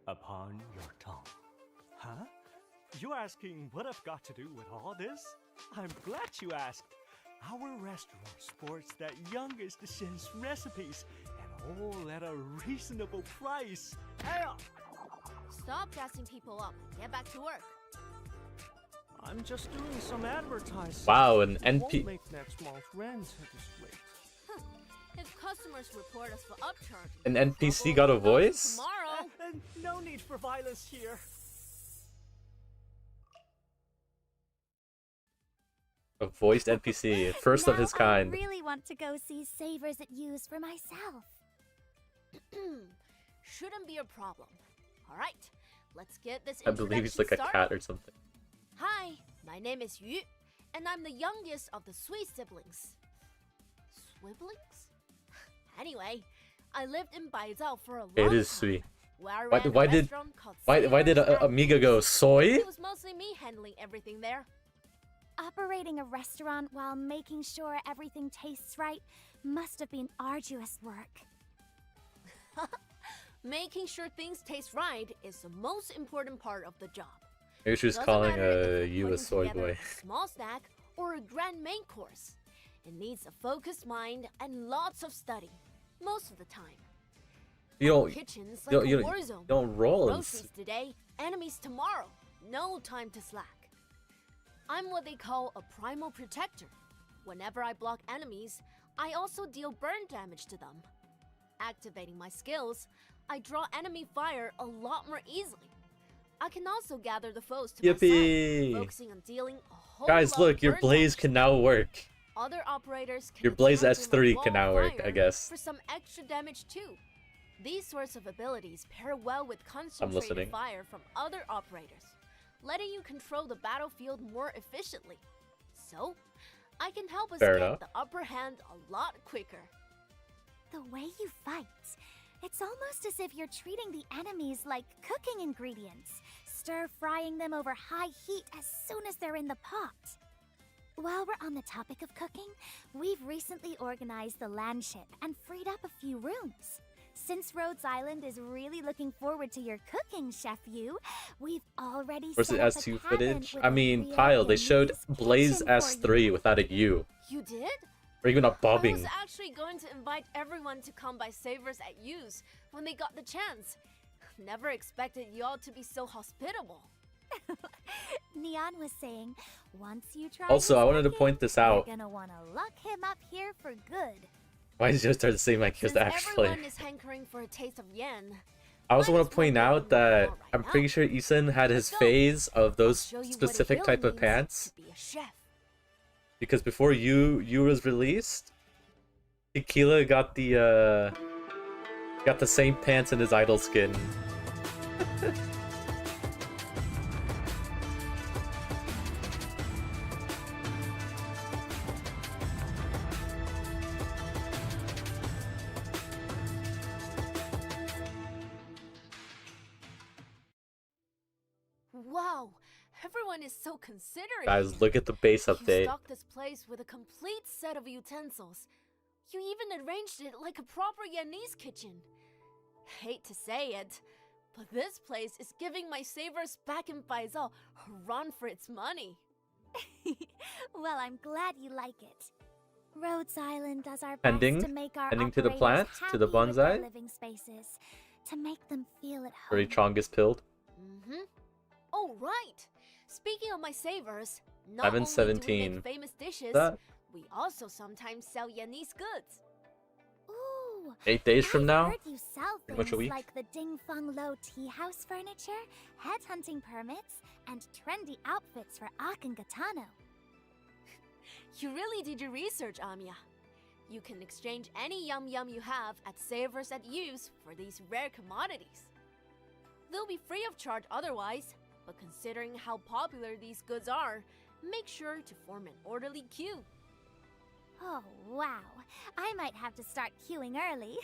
upon your tongue. Huh? You're asking what I've got to do with all this? I'm glad you asked. Our restaurant sports that youngest Shin's recipes, and all at a reasonable price. Hey! Stop gassing people up. Get back to work. I'm just doing some advertising. Wow, an Won't NP. make next month's rent at this rate. If customers report us for upcharge, An NPC got a voice? tomorrow. And no need for violence here. A voiced NPC, first of his Now kind. I really want to go see Savers at Use for myself. Shouldn't be a problem. All right, let's get this I believe he's like a introduction cat started. or something. Hi, my name is Yu, and I'm the youngest of the Sui siblings. Swiblings? Anyway, I lived in Baizhao for a long It is time, sweet. where I Why- ran a why did- restaurant called Why did Savers and Amiga go soy? It was mostly me handling everything there. Operating a restaurant while making sure everything tastes right must have been arduous work. Making sure things taste right is the most important part of the job. Maybe she was Doesn't calling matter if you you're a putting soy together boy. a small snack or a grand main course. It needs a focused mind and lots of study, most of the time. You don't Kitchens like you don't, a you war don't, zone. don't roll and Groceries today, enemies tomorrow. No time to slack. I'm what they call a primal protector. Whenever I block enemies, I also deal burn damage to them. Activating my skills, I draw enemy fire a lot more easily. I can also gather the foes to my Yippee! side, focusing on dealing a whole Guys, lot look, of your burn blaze damage. can now work. Other operators can Your Blaze attack with my S3 wall can now of work, I fire guess. for some extra damage too. These sorts of abilities pair well with listening. concentrated fire from other operators, letting you control the battlefield more efficiently. So, I can help us Fair get enough. the upper hand a lot quicker. The way you fight, it's almost as if you're treating the enemies like cooking ingredients, stir-frying them over high heat as soon as they're in the pot. While we're on the topic of cooking, we've recently organized the landship and freed up a few rooms. Since Rhodes Island is really looking forward to your cooking, Chef Yu, we've already Where's the set up a S2 cabin footage? with I a mean, real Pyle, they showed Elise Blaze kitchen for you. S3 without a U. You did? Or even a I was bobbing. actually going to invite everyone to come by Savers at Use when they got the chance. Never expected y'all to be so hospitable. Neon was saying, once you try Also, his I wanted to cooking, point this out. you're gonna wanna lock him up here for good. Why did you start saying my kids Since actually? everyone is hankering for a taste of yen, I also might want as to point well out get them that all right I'm now. pretty sure Isan had his Let's go. phase of I'll those show you what it specific really type of means pants. to be a chef. Because before you was released, Tequila got the Got the same pants in his idol skin. Wow, everyone is so considerate. Guys, look at the base You update. stocked this place with a complete set of utensils. You even arranged it like a proper Yanese kitchen. Hate to say it, but this place is giving my savers back in Faisal a run for its money. Well, I'm glad you like it. Rhodes Island does our Pending? best to make our Pending to the operators plant? To the happy with their bonsai? living spaces, to make them feel at home. Already Chongus pilled. Oh, right. Speaking of my savers, not only do we 717. make famous dishes, That? we also sometimes sell Yanese goods. Ooh, 8 days from I've now? heard you sell Pretty much a things week. like the Ding Feng Lo tea house furniture, headhunting permits, and trendy outfits for Ak and Gatano. You really did your research, Amiya. You can exchange any yum yum you have at Savers at Use for these rare commodities. They'll be free of charge otherwise, but considering how popular these goods are, make sure to form an orderly queue. Oh, wow. I might have to start queuing early.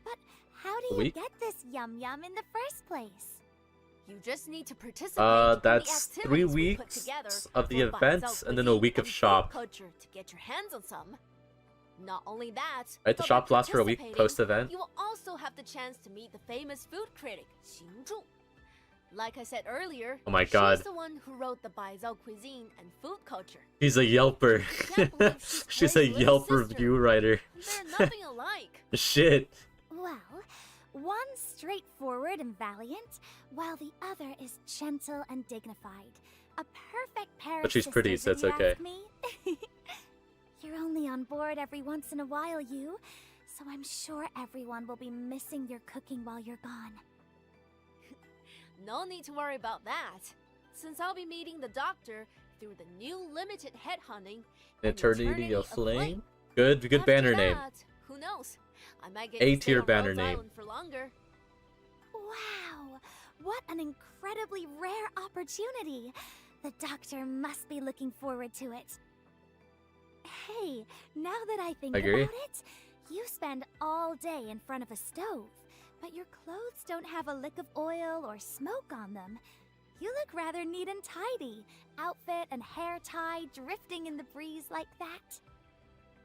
But how do A you week? get this yum yum in the first place? You just need to participate in That's the 3 activities we put weeks together of the for events Baizhao and then a cuisine week of and food shop. culture to get your hands on some. Not only that, Right, the but shop by lasts for a week participating, post-event. You will also have the chance to meet the famous food critic, Xing Zhu. Like I said earlier, Oh my god. she's the one who wrote the Baizhao cuisine and food culture. He's a Yelper. Can't believe She's a playing with his Yelp sister. review writer. They're nothing alike. Shit. Well, one's straightforward and valiant, while the other is gentle and dignified. A perfect pair But of she's pretty, sisters, so if it's you okay. ask me. You're only on board every once in a while, you. So I'm sure everyone will be missing your cooking while you're gone. No need to worry about that, since I'll be meeting the doctor through the new limited headhunting. An and Eternity of Flame? Good After banner name. that, who knows? I might get A to stay tier on banner Rhodes name. Island for longer. Wow! What an incredibly rare opportunity! The doctor must be looking forward to it. Hey, now that I think Agree. about it, you spend all day in front of a stove, but your clothes don't have a lick of oil or smoke on them. You look rather neat and tidy, outfit and hair tie drifting in the breeze like that.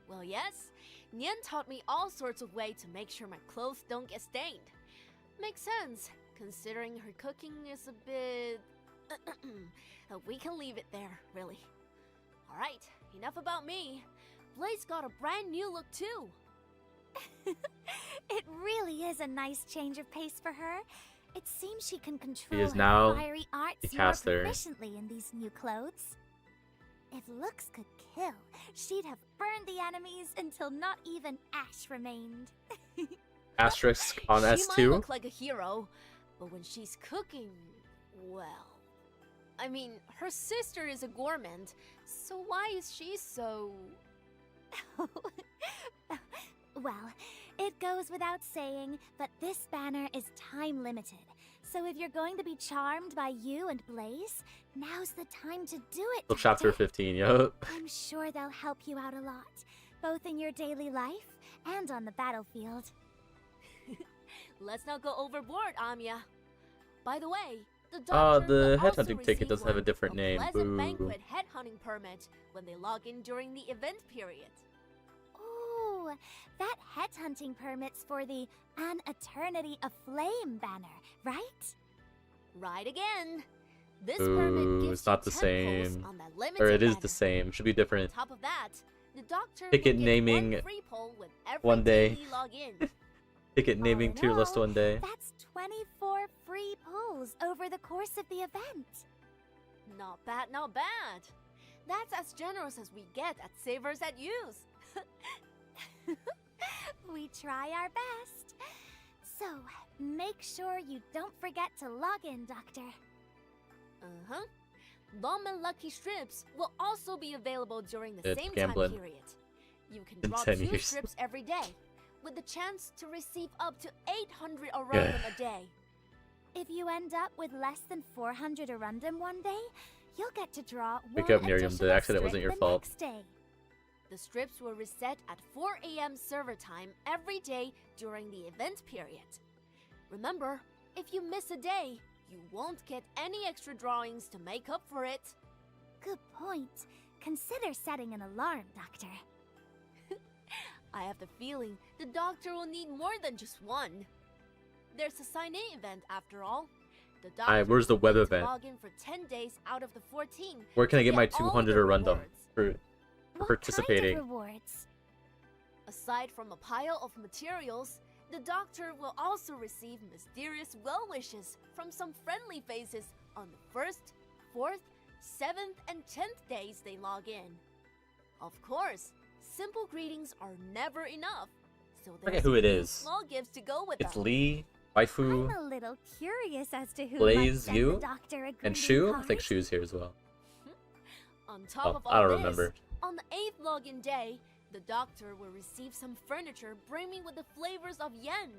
Well, yes, Nian taught me all sorts of ways to make sure my clothes don't get stained. Makes sense, considering her cooking is a bit... we can leave it there, really. Alright, enough about me. Blaze got a brand new look too. It really is a nice change of pace for her. It seems she can control is her now fiery arts the more caster. proficiently in these new clothes. If looks could kill, she'd have burned the enemies until not even ash remained. Asterisk on She might S2. look like a hero, but when she's cooking, well... I mean, her sister is a gourmand, so why is she so... Well, it goes without saying, but this banner is time limited. So if you're going to be charmed by you and Blaze, now's the time to do it. Till chapter Doctor. 15, yo. I'm sure they'll help you out a lot, both in your daily life and on the battlefield. Let's not go overboard, Amiya. By the way, the doctor The will also headhunting ticket receive doesn't have a one, different name. Pleasant Boo. Banquet headhunting permit when they log in during the event period. Ooh, that headhunting permit's for the An Eternity Aflame banner, right? Right again. This Ooh, permit gives it's not you the 10 pulls same. on that limited Or it is banner. the same. Should be On different. top of that, the doctor Ticket will get naming one free pull with every one day. daily login. Ticket naming All in tier list all, one day. That's 24 free pulls over the course of the event. Not bad, not bad. That's as generous as we get at Savers at Use. We try our best. So, make sure you don't forget to log in, Doctor. Uh-huh. Bomb and Lucky Strips will also be available during the It's same gambling. time period. You can draw 2 Continues. strips every day. with the chance to receive up to 800 arundum a day. If you end up with less than 400 arundum one day, you'll get to draw Wake one up, Miriam. The additional accident wasn't strip your the fault. next day. The strips will reset at 4 a.m. server time every day during the event period. Remember, if you miss a day, you won't get any extra drawings to make up for it. Good point. Consider setting an alarm, Doctor. I have the feeling the doctor will need more than just one. There's a sign-in event after all. The doctor where's the will web need to event? log in for 10 days out of the 14. Where can I to get my all 200 the arundum rewards. for What participating? kind of rewards? Aside from a pile of materials, the doctor will also receive mysterious well wishes from some friendly faces on the 1st, 4th, 7th, and 10th days they log in. Of course, simple greetings are never enough, so Forget there's who it a few is. small gifts to go with It's them. Lee, Waifu, I'm a little curious as to who Blaze, might send you, the doctor a and greeting Shu. I card. think Shu's here as well. On top Oh, of all I don't this, remember. on the 8th login day, the doctor will receive some furniture brimming with the flavors of yen,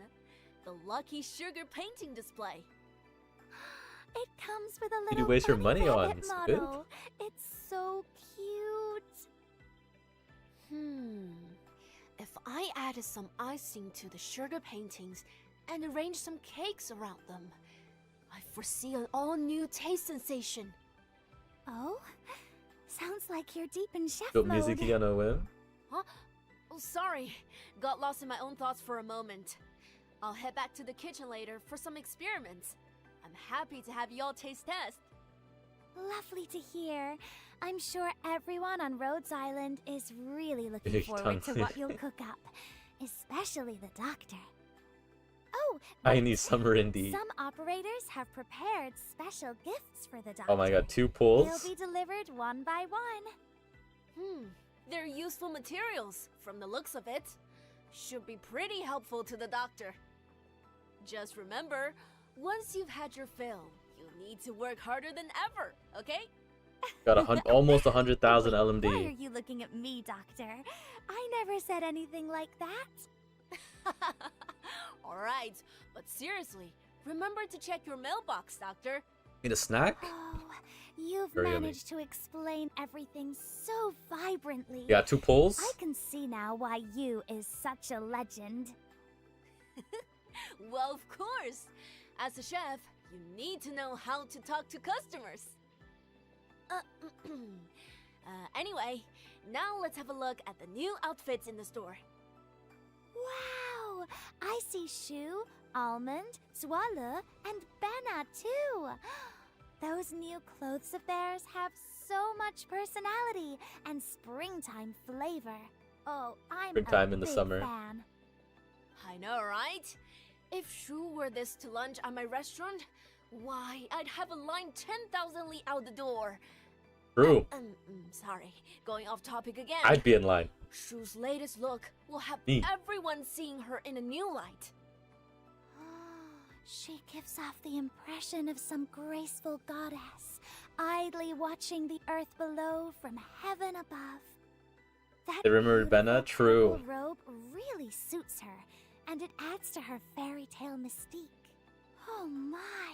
the lucky sugar painting display. It comes with a Did little you waste your bunny money on, rabbit Squid? model. It's so cute. If I added some icing to the sugar paintings and arranged some cakes around them, I foresee an all-new taste sensation. Oh, sounds like you're deep in chef Built mode. music on a whim. Huh? Oh, sorry. Got lost in my own thoughts for a moment. I'll head back to the kitchen later for some experiments. I'm happy to have y'all taste test. Lovely to hear. I'm sure everyone on Rhodes Island is really looking Big forward to tongue. what you'll cook up, especially the doctor. Oh, Tiny wait. summer indeed. Some operators have prepared special gifts for the doctor. Oh my god, 2 They'll pulls? be delivered one by one. They're useful materials, from the looks of it. Should be pretty helpful to the doctor. Just remember, once you've had your fill, you need to work harder than ever, okay? Got almost 100,000 Why are LMD. you looking at me, Doctor? I never said anything like that. Alright, but seriously, remember to check your mailbox, Doctor. Need a snack? Oh, you've Very yummy. managed to explain everything so vibrantly. You got 2 pulls? I can see now why you is such a legend. Well, of course. As a chef, you need to know how to talk to customers. Anyway, now let's have a look at the new outfits in the store. Wow! I see Shu, Almond, Zwala, and Benna too. Those new clothes of theirs have so much personality and springtime flavor. Oh, I'm Springtime a in the big summer. fan. I know, right? If Shu were this to lunch at my restaurant, why, I'd have a line 10,000 li out the door. True. Sorry, going off topic again. I'd be in line. Shu's latest look will have Me. everyone seeing her in a new light. She gives off the impression of some graceful goddess, idly watching the earth below from heaven above. That They remembered Benna? beautiful True. purple robe really suits her, and it adds to her fairy tale mystique. Oh my!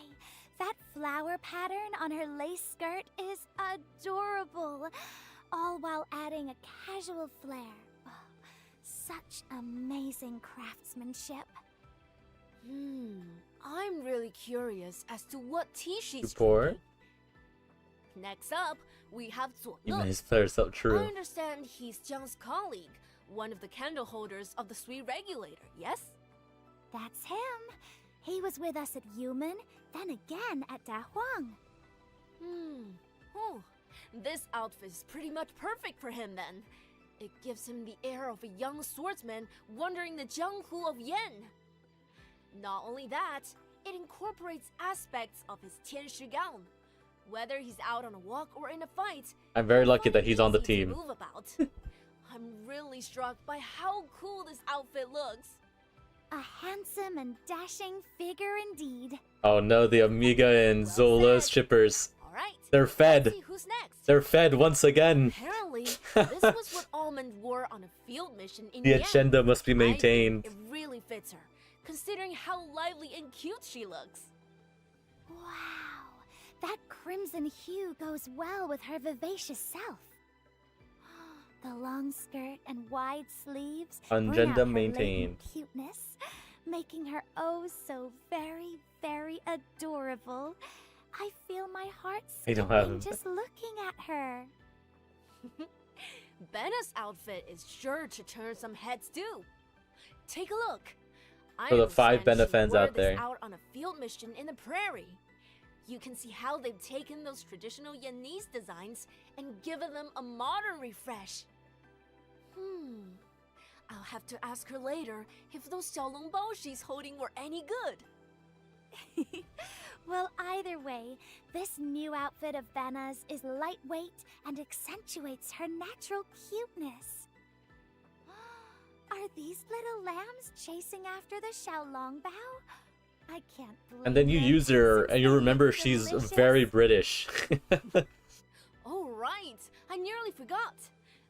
That flower pattern on her lace skirt is adorable, all while adding a casual flair. Oh, such amazing craftsmanship. I'm really curious as to what tea she's You pour? drinking. Next up, we have Even Zuo. his player's so I true. understand he's Jiang's colleague, one of the candle holders of the Sui Regulator, yes? That's him. He was with us at Yumen, then again at Da Huang. Oh, this outfit is pretty much perfect for him then. It gives him the air of a young swordsman wandering the Jianghu of Yen. Not only that, it incorporates aspects of his Tianshi gown. Whether he's out on a walk or in a fight, I'm very he'll lucky find that it he's on the easy to team. move about. I'm really struck by how cool this outfit looks. A handsome and dashing figure indeed. Oh no, the Amiga and Zola shippers. All Alright. They're fed. Let's see who's next. They're fed once again. Apparently, this was what Almond wore on a field mission in The Yen. agenda must be I think maintained. it really fits her, considering how lively and cute she looks. Wow, that crimson hue goes well with her vivacious self. The long skirt and wide sleeves bring out Agenda her maintained. latent cuteness, making her oh so very, very adorable. I feel my heart They don't have skipping him. just looking at her. Benna's outfit is sure to turn some heads too. Take a look. I For the 5 understand Benna she fans wore out this there. out on a field mission in the prairie. You can see how they've taken those traditional Yanese designs and given them a modern refresh. I'll have to ask her later if those xiaolongbao she's holding were any good. Well, either way, this new outfit of Benna's is lightweight and accentuates her natural cuteness. Are these little lambs chasing after the xiaolongbao? I can't believe And then you use her, and you remember she's very British. Oh right, I nearly forgot.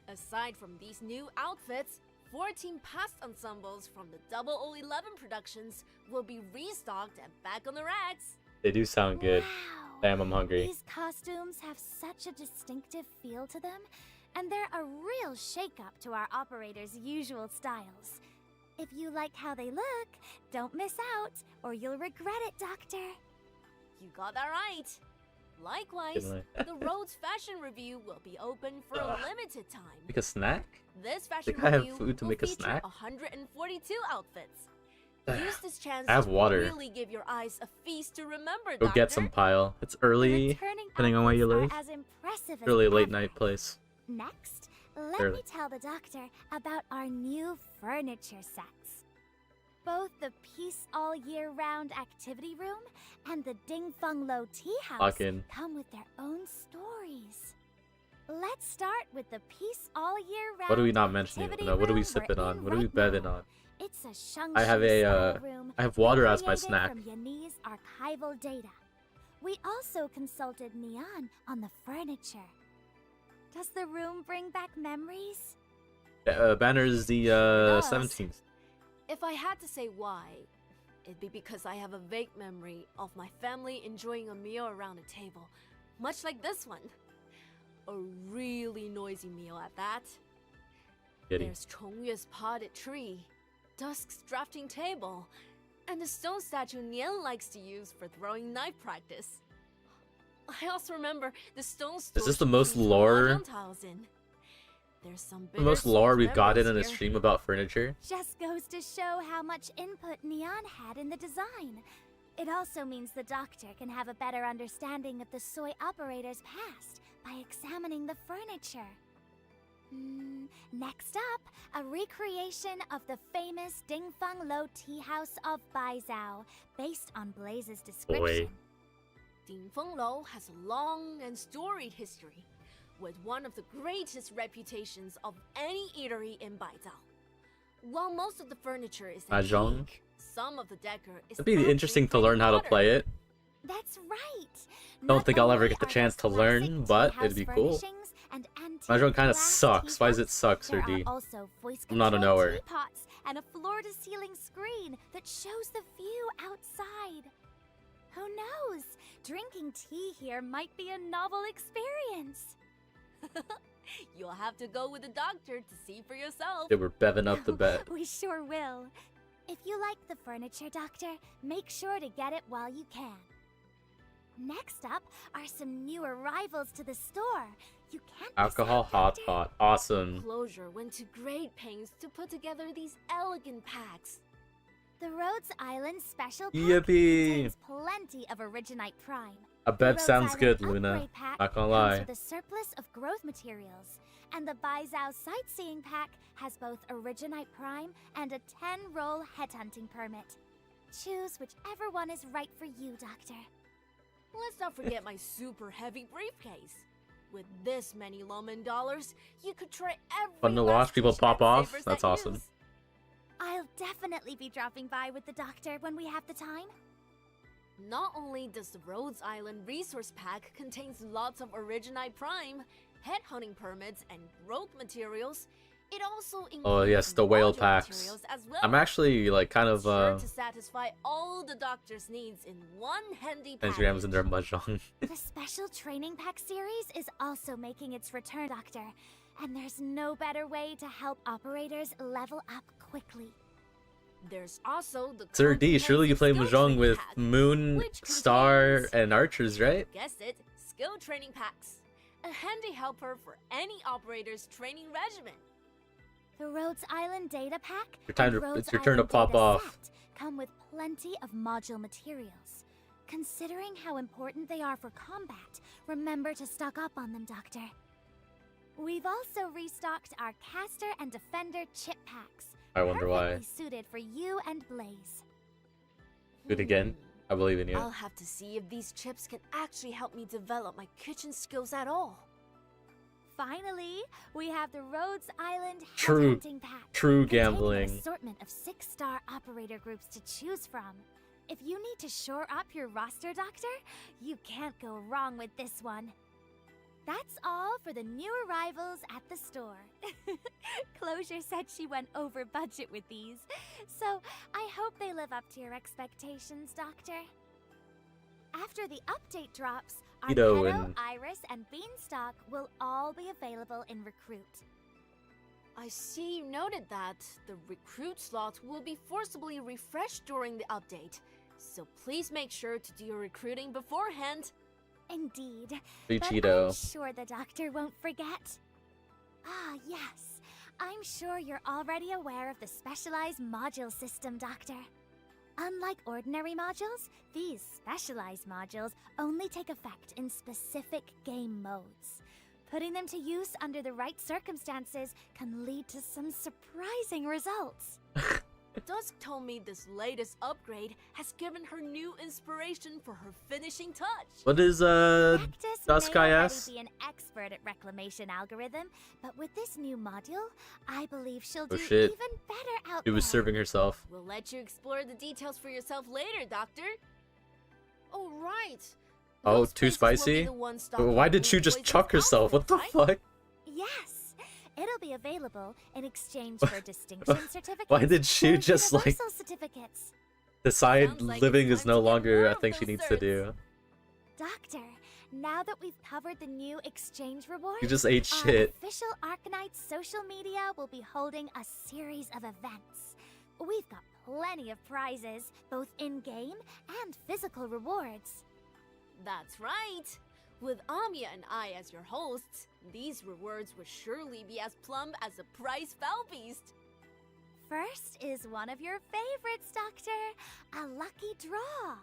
Aside from these new outfits, 14 past ensembles from the 0011 productions will be restocked and back on the racks. They do sound good. Wow. Damn, I'm hungry. These costumes have such a distinctive feel to them, and they're a real shake-up to our operators' usual styles. If you like how they look, don't miss out, or you'll regret it, Doctor. You got that right. Likewise, Didn't the Rhodes Fashion Review will be open for a limited time. Make a snack? This fashion Think I have review food to will make a feature snack? 142 outfits. Use this chance I have to water. really give your eyes a feast to remember, Go Doctor. get some pile. It's The early, returning depending on where you outfits live. are as impressive as Really late ever. night place. Next, let Early. me tell the doctor about our new furniture sets. Both the Peace All Year Round activity room and the Ding Feng Lo tea house Fucking. come with their own stories. Let's start with the Peace All Year Round. What are we not mentioning? activity No, what are we room sipping we're on? in What are we right betting now. on? It's a Shang I have a, style room I have water as my recreated snack. from Yanese archival data. We also consulted Neon on the furniture. Does the room bring back memories? Banner's the does. 17th. If I had to say why, it'd be because I have a vague memory of my family enjoying a meal around a table, much like this one. A really noisy meal at that. Giddy. There's Chongyue's potted tree, Dusk's drafting table, and the stone statue Nian likes to use for throwing knife practice. I also remember the stone store this the she most keeps her lore- mahjong tiles in. There's some The most bittersweet lore we've gotten in a memories here. stream about furniture. Just goes to show how much input Neon had in the design. It also means the doctor can have a better understanding of the soy operator's past by examining the furniture. Next up, a recreation of the famous Ding Feng Lo tea house of Baizhou, based on Blaze's description. Ding Feng Lo has a long and storied history, with one of the greatest reputations of any eatery in Baizhou. While most of the furniture is Mahjong? antique, some of the decor is It'd be actually interesting to pretty learn how to modern. play it. That's right. Don't Not think I'll ever only get the are chance there to learn, classic but tea it'd house be cool. furnishings and antique Mahjong kinda glass sucks. Why is it teapots, sucks, there or D? are also voice From out of controlled nowhere. teapots and a floor-to-ceiling screen that shows the view outside. Who knows? Drinking tea here might be a novel experience. You'll have to go with the doctor to see for yourself. They were bevving up the bet. We sure will. If you like the furniture, Doctor, make sure to get it while you can. Next up are some new arrivals to the store. You can't miss Alcohol out, hot Doctor. pot. Awesome. Closure went to great pains to put together these elegant packs. The Rhodes Island special pack Yippee! contains plenty of Originite Prime. A The bev Rhodes sounds Island good, Luna. upgrade pack Not gonna comes lie. with a surplus of growth materials, and the Baizhou sightseeing pack has both Originite Prime and a 10-roll headhunting permit. Choose whichever one is right for you, Doctor. Let's not forget my super heavy briefcase. With this many Loman dollars, you could try every Fun to last watch people dish pop that off. savors That's that awesome. use. I'll definitely be dropping by with the Doctor when we have the time. Not only does the Rhodes Island resource pack contains lots of Originite Prime, headhunting permits, and growth materials, it also includes Oh yes, the whale module packs. materials as well. I'm actually like kind of Sure to satisfy all the doctor's needs in one handy Instagrams in package. their mahjong. The special training pack series is also making its return, Doctor. And there's no better way to help operators level up quickly. There's also the Sir D, surely you play comprehensive mahjong skill with training pack, Moon, which Star, contains, and Archers, right? guess it, skill training packs. A handy helper for any operator's training regimen. The Rhodes Island data pack Your time and to- Rhodes it's your turn to Island pop data off. set come with plenty of module materials. Considering how important they are for combat, remember to stock up on them, Doctor. We've also restocked our Caster and Defender chip packs. I wonder why. Perfectly suited for you and Blaze. Do it again. I believe in you. I'll have to see if these chips can actually help me develop my kitchen skills at all. Finally, we have the Rhodes Island True- Headhunting Pack. true containing gambling. An assortment of 6-star operator groups to choose from. If you need to shore up your roster, Doctor, you can't go wrong with this one. That's all for the new arrivals at the store. Closure said she went over budget with these, so I hope they live up to your expectations, Doctor. After the update drops, Ito Arpedo, and- Iris, and Beanstalk will all be available in Recruit. I see you noted that the recruit slot will be forcibly refreshed during the update, so please make sure to do your recruiting beforehand. Indeed. Free But Cheeto. I'm sure the doctor won't forget. Ah, yes. I'm sure you're already aware of the specialized module system, Doctor. Unlike ordinary modules, these specialized modules only take effect in specific game modes. Putting them to use under the right circumstances can lead to some surprising results. Dusk told me this latest upgrade has given her new inspiration for her finishing touch. What is Cactus Dusk may already IS? be an expert at reclamation algorithm, but with this new module, I believe she'll Oh, do shit. even better out She was there. serving herself. We'll let you explore the details for yourself later, Doctor. Oh, right. Oh, Those too places will be spicy? the ones But stocking why did new she just poisonous chuck herself? What the alcohol, right? fuck? Yes, it'll be available in exchange for distinction certificates. Why did she or just, like, universal certificates. Decide Sounds like living it's is time no to get longer more a of thing she those needs to certs. do. Doctor, now that we've covered the new exchange rewards, You just ate our shit. official Arknights social media will be holding a series of events. We've got plenty of prizes, both in-game and physical rewards. That's right. With Amia and I as your hosts, these rewards will surely be as plump as a prize foul beast. First is one of your favorites, Doctor, a lucky draw.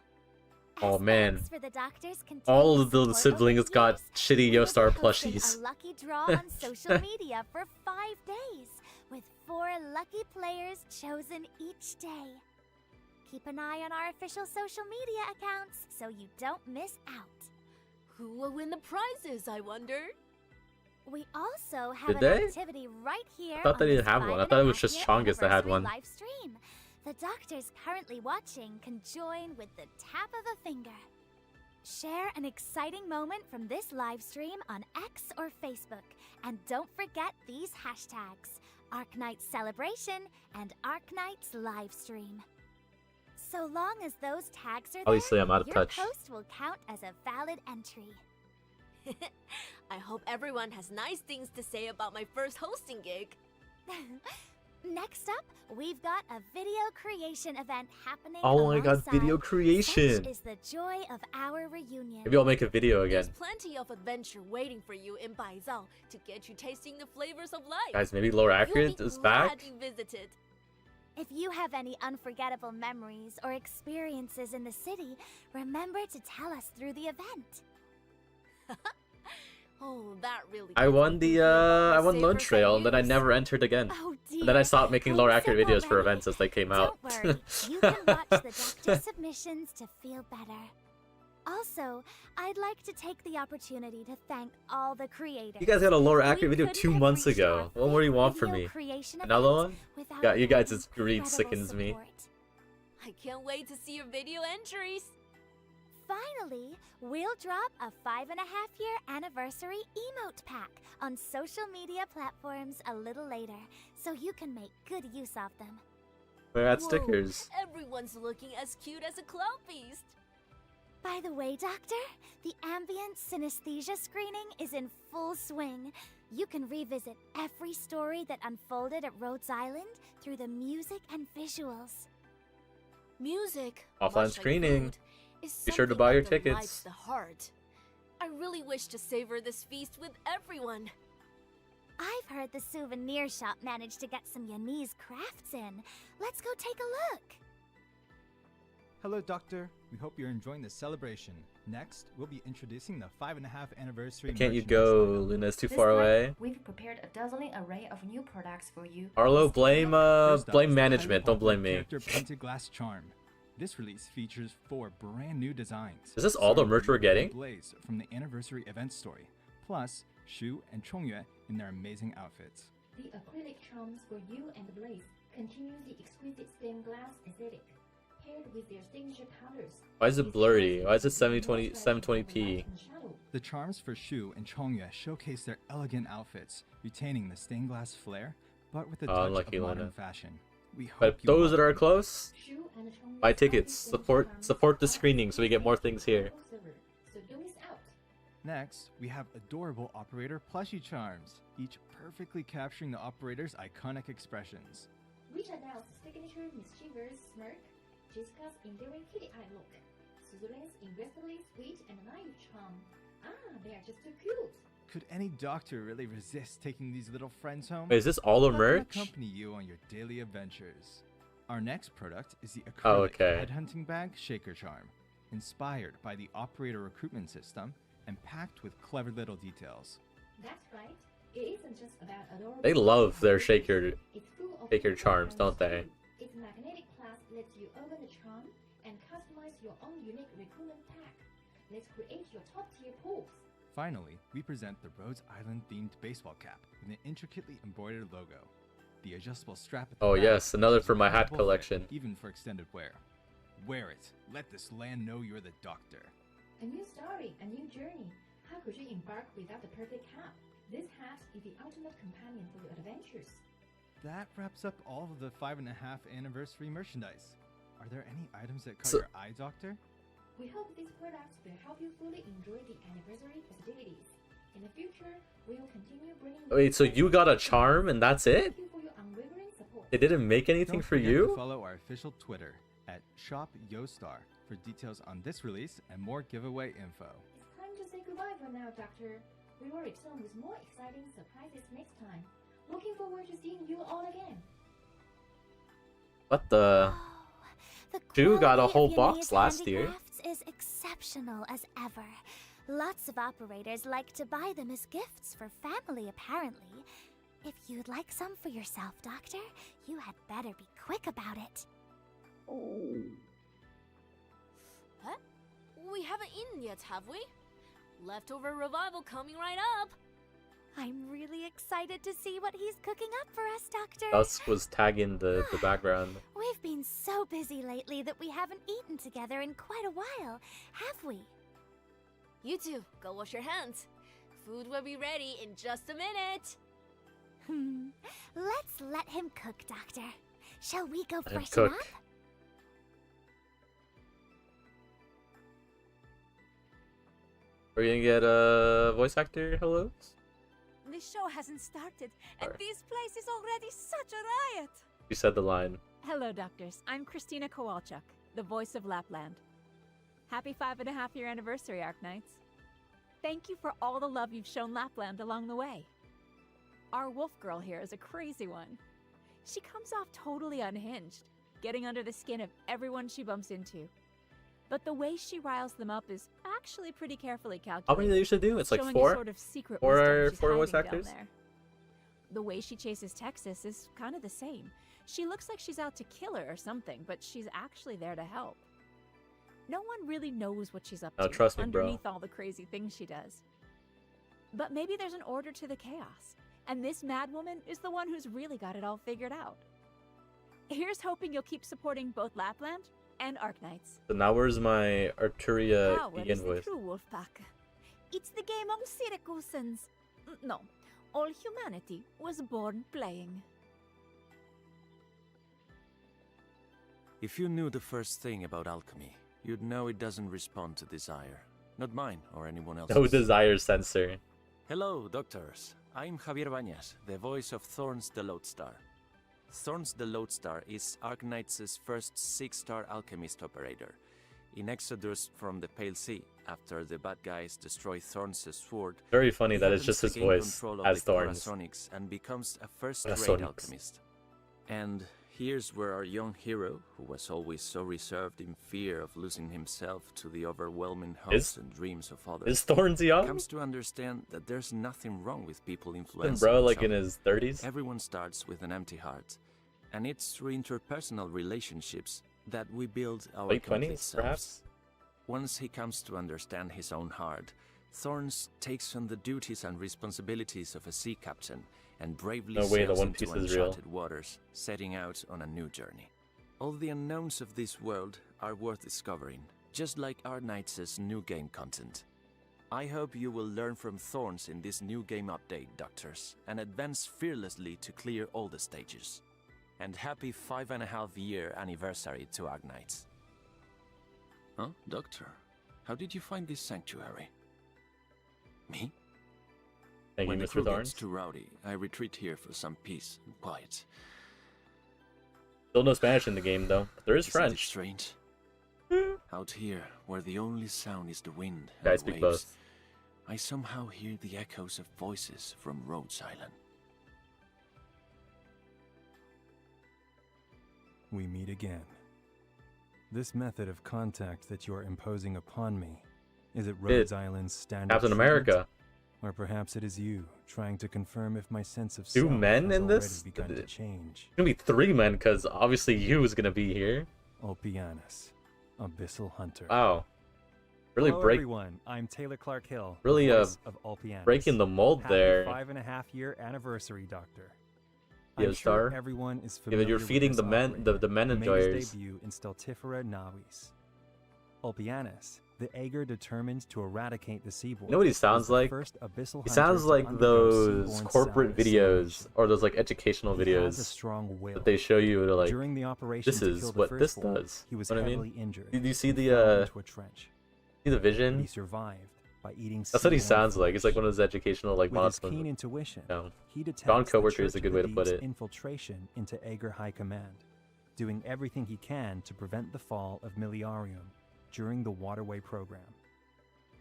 Oh, As man. thanks for the doctor's All continued of the support over siblings got years, shitty we will Yo-Star be hosting plushies. A lucky draw on social media for 5 days, with 4 lucky players chosen each day. Keep an eye on our official social media accounts so you don't miss out. Who will win the prizes, I wonder? We also have Did an they? activity right here. I thought they on didn't this have one. I 5.5 thought it was just year Chongus that had anniversary one. Live stream. The doctors currently watching can join with the tap of a finger. Share an exciting moment from this live stream on X or Facebook, and don't forget these hashtags: Arknights Celebration and Arknights Livestream. So long as those tags are Obviously, there, I'm out of your touch. post will count as a valid entry. I hope everyone has nice things to say about my first hosting gig. Next up, we've got a video creation event happening. Oh my god, video alongside. creation! Such is the joy of our reunion. Maybe I'll make a video There's again. plenty of adventure waiting for you in Baizhou to get you tasting the flavors of life. Guys, maybe Lower You'll Accurate be is glad back? you visited. If you have any unforgettable memories or experiences in the city, remember to tell us through the event. Oh, that really. I gets won me the, thinking about I my won Lone savers Trail, and and then I news. never entered again. Oh dear. And then I stopped making Lower Thanks Accurate so videos for many. events as they came out. Don't worry, you can watch the doctor submissions to feel better. Also, I'd like to take the opportunity to thank all the creators. You guys got a Lower We Accurate video couldn't 2 have months reached ago. our What more do you fifth want from video me? creation Another event one? without Yeah, you guys' your greed incredible sickens me. support. I can't wait to see your video entries. Finally, we'll drop a 5.5-year anniversary emote pack on social media platforms a little later, so you can make good use of them. We're at Whoa, stickers. everyone's looking as cute as a cloud beast. By the way, Doctor, the ambient synesthesia screening is in full swing. You can revisit every story that unfolded at Rhodes Island through the music and visuals. Music, Offline much like screening. food, is Be sure to something buy that your delights tickets. the heart. I really wish to savor this feast with everyone. I've heard the souvenir shop managed to get some Yanese crafts in. Let's go take a look. Hello, Doctor. We hope you're enjoying the celebration. Next, we'll be introducing the 5.5 anniversary. Can't you merchandise go? lineup. Luna's too This far time, away. We've prepared a dazzling array of new products for you. Arlo, blame First up blame is the management. highly Don't blame popular me. character Painted Glass Charm. This release features 4 brand new designs. Is this all the starting merch we're with Yu and getting? Blaze from the anniversary event story, plus Shu and Chongyue in their amazing outfits. The acrylic charms for you and Blaze continue the exquisite stained glass aesthetic, paired with their signature colors. Why is it blurry? Why is it 720p? The charms for Shu and Chongyue showcase their elegant outfits, retaining the stained glass flair, but with a touch unlucky of modern Luna. fashion. We hope But you those that love are it. close, buy tickets. Support the screening so we get more things here. So don't miss out. Next, we have adorable operator plushie charms, each perfectly capturing the operator's iconic expressions. Which announce signature mischievous smirk, Jessica's endearing kitty eye look, Suzanne's investorly sweet and naive charm. They are just too cute. Could any doctor really resist taking these little friends home? Wait, is this all the Let them merch? accompany you on your daily adventures. Our next product is the acrylic Oh, okay. headhunting bag shaker charm, inspired by the operator recruitment system and packed with clever little details. That's right. It isn't just about adorable. They love their It's shaker full of shaker cute charms, items don't they? too. Its magnetic clasp lets you open the charm and customize your own unique recruitment pack. Let's create your top-tier pools. Finally, we present the Rhodes Island themed baseball cap with an intricately embroidered logo. The adjustable strap at the Oh back yes, another features for my hat adjustable fit, collection. even for extended wear. Wear it. Let this land know you're the doctor. A new story, a new journey. How could you embark without the perfect hat? This hat is the ultimate companion for your adventures. That wraps up all of the 5.5 anniversary merchandise. Are there any items that caught So- your eye, Doctor? We hope these products will help you fully enjoy the anniversary festivities. In the future, we will continue bringing. Wait, so you got a charm and that's it? Thank you for your unwavering support. They didn't make anything Don't for forget to you? follow our official Twitter at ShopYostar for details on this release and more giveaway info. It's time to say goodbye for now, Doctor. We will return with more exciting surprises next time. Looking forward to seeing you all again. What the? Oh, the Shu got a quality whole of box Yanese last year. handicrafts is exceptional as ever. Lots of operators like to buy them as gifts for family, apparently. If you'd like some for yourself, Doctor, you had better be quick about it. Huh? We haven't eaten yet, have we? Leftover revival coming right up. I'm really excited to see what he's cooking up for us, Doctor. Dusk was tagging the background. We've been so busy lately that we haven't eaten together in quite a while, have we? You two, go wash your hands. Food will be ready in just a minute. Let's let him cook, Doctor. Shall we go Let him freshen cook. up? Are you gonna get a voice actor hello? The show hasn't started, and Sorry. this place is already such a riot! You said the line. Hello, doctors. I'm Christina Kowalchuk, the voice of Lapland. Happy 5.5-year anniversary, Arknights. Thank you for all the love you've shown Lapland along the way. Our wolf girl here is a crazy one. She comes off totally unhinged, getting under the skin of everyone she bumps into. But the way she riles them up is actually pretty carefully calculated. How many they usually do? It's like showing 4? A sort of secret Four wisdom are- she's four voice hiding down actors? there. The way she chases Texas is kind of the same. She looks like she's out to kill her or something, but she's actually there to help. No one really knows what she's up Oh, to trust me, bro. underneath all the crazy things she does. But maybe there's an order to the chaos, and this madwoman is the one who's really got it all figured out. Here's hoping you'll keep supporting both Lapland and Arknights. So now where's my Arturia Power Ian is the voice? true Wolfpack. It's the game all citizens. No, all humanity was born playing. If you knew the first thing about alchemy, you'd know it doesn't respond to desire. Not mine or anyone else's. No desire sensor. Hello, doctors. I'm Javier Bañas, the voice of Thorns the Lodestar. Thorns the Lodestar is Arknights' first 6-star alchemist operator. In Exodus from the Pale Sea, after the bad guys destroy Thorns' sword, Very funny he that it's happens just to his gain voice control of as the Thorns. Parasonics and becomes a first-rate Parasonics. alchemist. And here's where our young hero, who was always so reserved in fear of losing himself to the overwhelming hopes and dreams of others, Is Thorns young? comes to understand that there's nothing wrong with people influencing Bro, each like in other. his 30s? Everyone starts with an empty heart, and it's through interpersonal relationships that we build our Late complete 20s, selves. perhaps? Once he comes to understand his own heart, Thorns takes on the duties and responsibilities of a sea captain and bravely No way the sails One into Piece is real. uncharted waters, setting out on a new journey. All the unknowns of this world are worth discovering, just like Arknights' new game content. I hope you will learn from Thorns in this new game update, Doctors, and advance fearlessly to clear all the stages. And happy 5.5-year anniversary to Arknights. Huh, Doctor? How did you find this sanctuary? Me? Thank When you, the Mr. crew Thorns. gets too rowdy, I retreat here for some peace and quiet. Still no Spanish in the game, though. But there is Isn't it French. strange? Out here, where the only sound is the wind I and speak waves, both. I somehow hear the echoes of voices from Rhodes Island. We meet again. This method of contact that you are imposing upon me, is it Rhodes Island's standard Captain treatment? America. Or perhaps it is you, trying to confirm if my sense of Two self men has in this? already begun to change. It's gonna be 3 men, because obviously you is gonna be here. Olpianus, Abyssal Hunter. Wow. Really Hello break. everyone, I'm Taylor Clark Hill, Really, voice of Olpianus. breaking the mold Happy there. 5.5-year anniversary, Doctor. Yeah, I'm star. sure everyone is Yeah, familiar but you're with feeding this the men, operator, the men who made his enjoyers. debut in Steltifera Navis. Olpianus, the Aegir determined to eradicate the seaboard. You know what he was sounds the like? first abyssal He hunter sounds to like undergo those seaborne corporate sound videos, assimilation. or those like educational He has a videos strong will. that they show you to like, During the operation this to is kill the what this firstborn, does. He was Know what I heavily mean? injured. Did you see and the fell into a trench. see the But he vision? survived by eating That's what he seaborne sounds like. It's like flesh. one of those educational like With his monotone. keen intuition, No. he detects Dawn the Coworker is a Church good way to put Elite's it. infiltration into Aegir High Command, doing everything he can to prevent the fall of Miliarium during the Waterway program.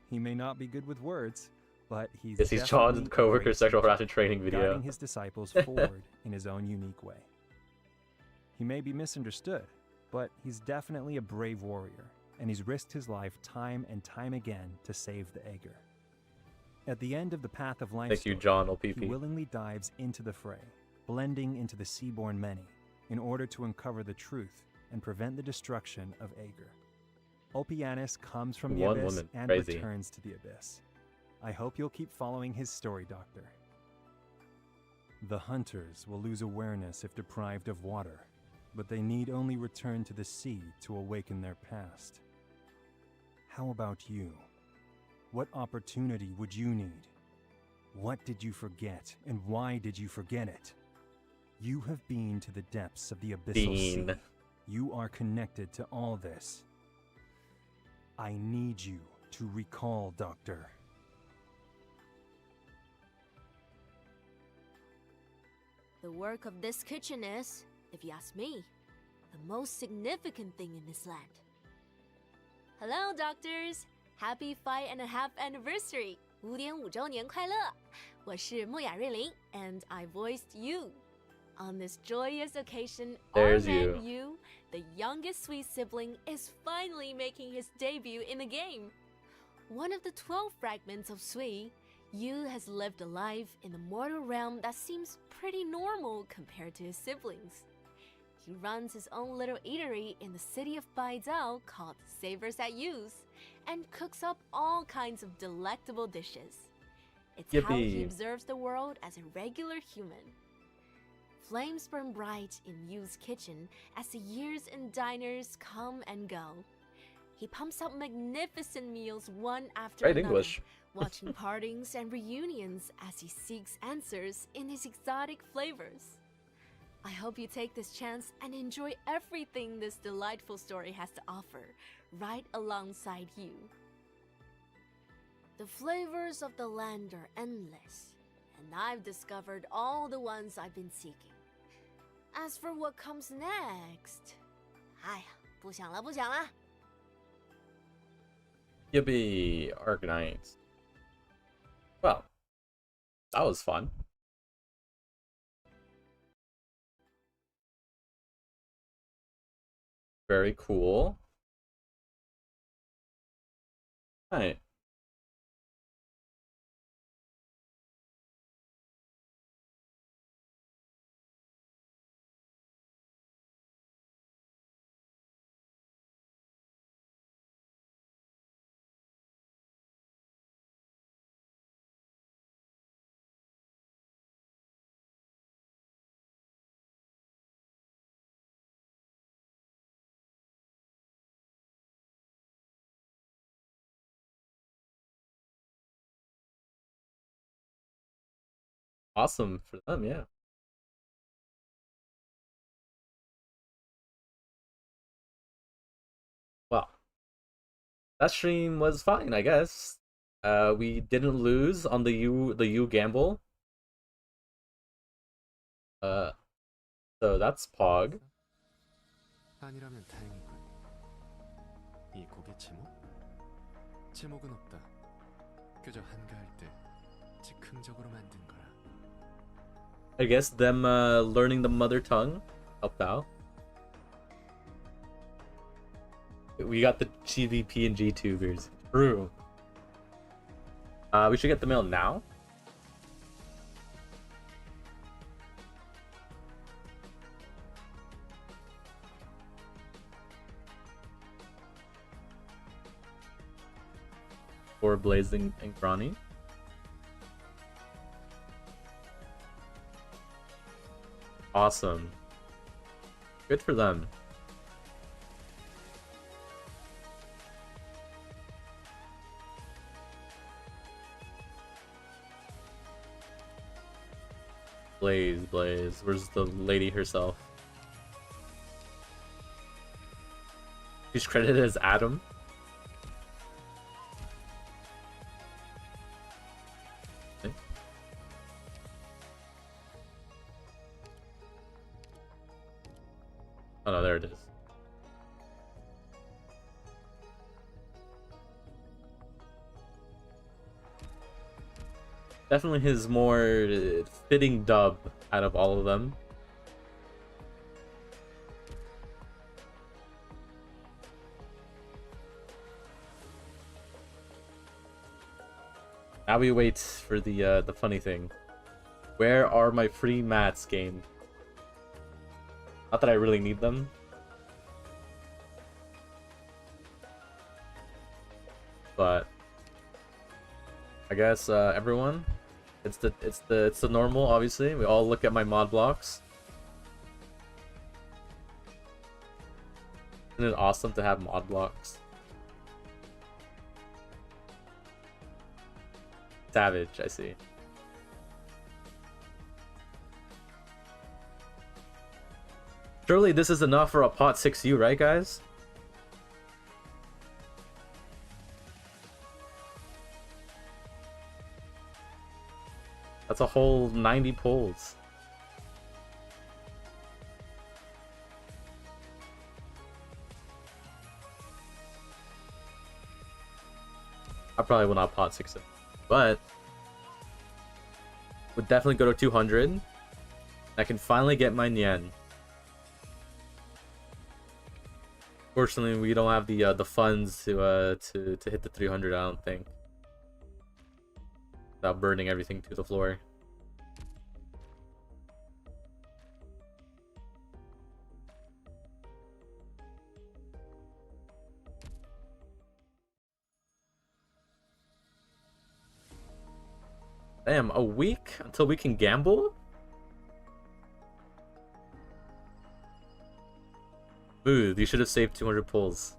He may not be good with words, but he's Yes, he's definitely John's a coworker great sexual teacher, harassment training video. guiding his disciples forward in his own unique way. He may be misunderstood, but he's definitely a brave warrior, and he's risked his life time and time again to save the Aegir. At the end of the Path of Life Thank you, story, John he OPP. willingly dives into the fray, blending into the seaborne many, in order to uncover the truth and prevent the destruction of Aegir. Olpianus comes from the One abyss woman, and crazy. returns to the abyss. I hope you'll keep following his story, Doctor. The hunters will lose awareness if deprived of water, but they need only return to the sea to awaken their past. How about you? What opportunity would you need? What did you forget, and why did you forget it? You have been to the depths of the abyssal sea. Bean. You are connected to all this. I need you to recall, Doctor. The work of this kitchen is, if you ask me, the most significant thing in this land. Hello, doctors! Happy 5.5 anniversary! 5.5周年快乐！我是莫雅瑞琳 and I voiced you. On this joyous occasion, our There's man you. Yu, the youngest sweet sibling, is finally making his debut in the game. One of the 12 fragments of Sui, Yu has lived a life in the mortal realm that seems pretty normal compared to his siblings. He runs his own little eatery in the city of Baizhou called Savers at Yu's and cooks up all kinds of delectable dishes. It's how he Yippee. observes the world as a regular human. Flames burn bright in Yu's kitchen as the years in diners come and go. He pumps out magnificent meals one after Great another, English. watching partings and reunions as he seeks answers in his exotic flavors. I hope you take this chance and enjoy everything this delightful story has to offer, right alongside you. The flavors of the land are endless, and I've discovered all the ones I've been seeking. As for what comes next, 哎呀，不想了，不想了。 Yippee, Arknights. Well, that was fun. Very cool. Alright. Awesome for them, yeah. Well, that stream was fine, I guess. We didn't lose on the U gamble. So that's Pog. 아니라면 다행이군. 이 곡의 제목? 제목은 없다. 그저 한가할 때 즉흥적으로 만든 거야. I guess them learning the mother tongue helped out. We got the GVP and G-tubers. True. We should get the mail now. For Blazing and Granny. Awesome. Good for them. Blaze. Where's the lady herself? She's credited as Adam. Okay. Oh no, there it is. Definitely his more fitting dub out of all of them. Now we wait for the funny thing. Where are my free mats game? Not that I really need them. But I guess everyone, it's the normal, obviously. We all look at my mod blocks. Isn't it awesome to have mod blocks? Savage, I see. Surely this is enough for a pot 6U, right guys? That's a whole 90 pulls. I probably will not pot 6 it, but would definitely go to 200. I can finally get my yen. Fortunately, we don't have the funds to hit the 300. I don't think. Without burning everything to the floor. Damn, a week until we can gamble? Smooth. You should have saved 200 pulls.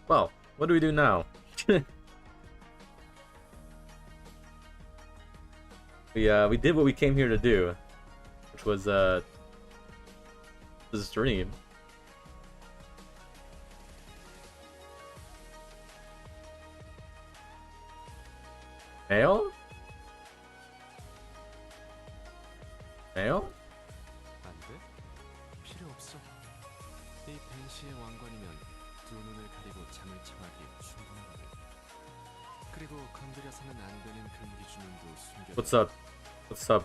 Well, what do we do now? We did what we came here to do, which was the stream. Mail? Mail? 안 돼? 필요 없어. 이 벤시의 왕관이면 두 눈을 가리고 잠을 청하기에 충분하거든. 그리고 건드려서는 안 되는 금기 주문도 숨겨. What's up? What's up,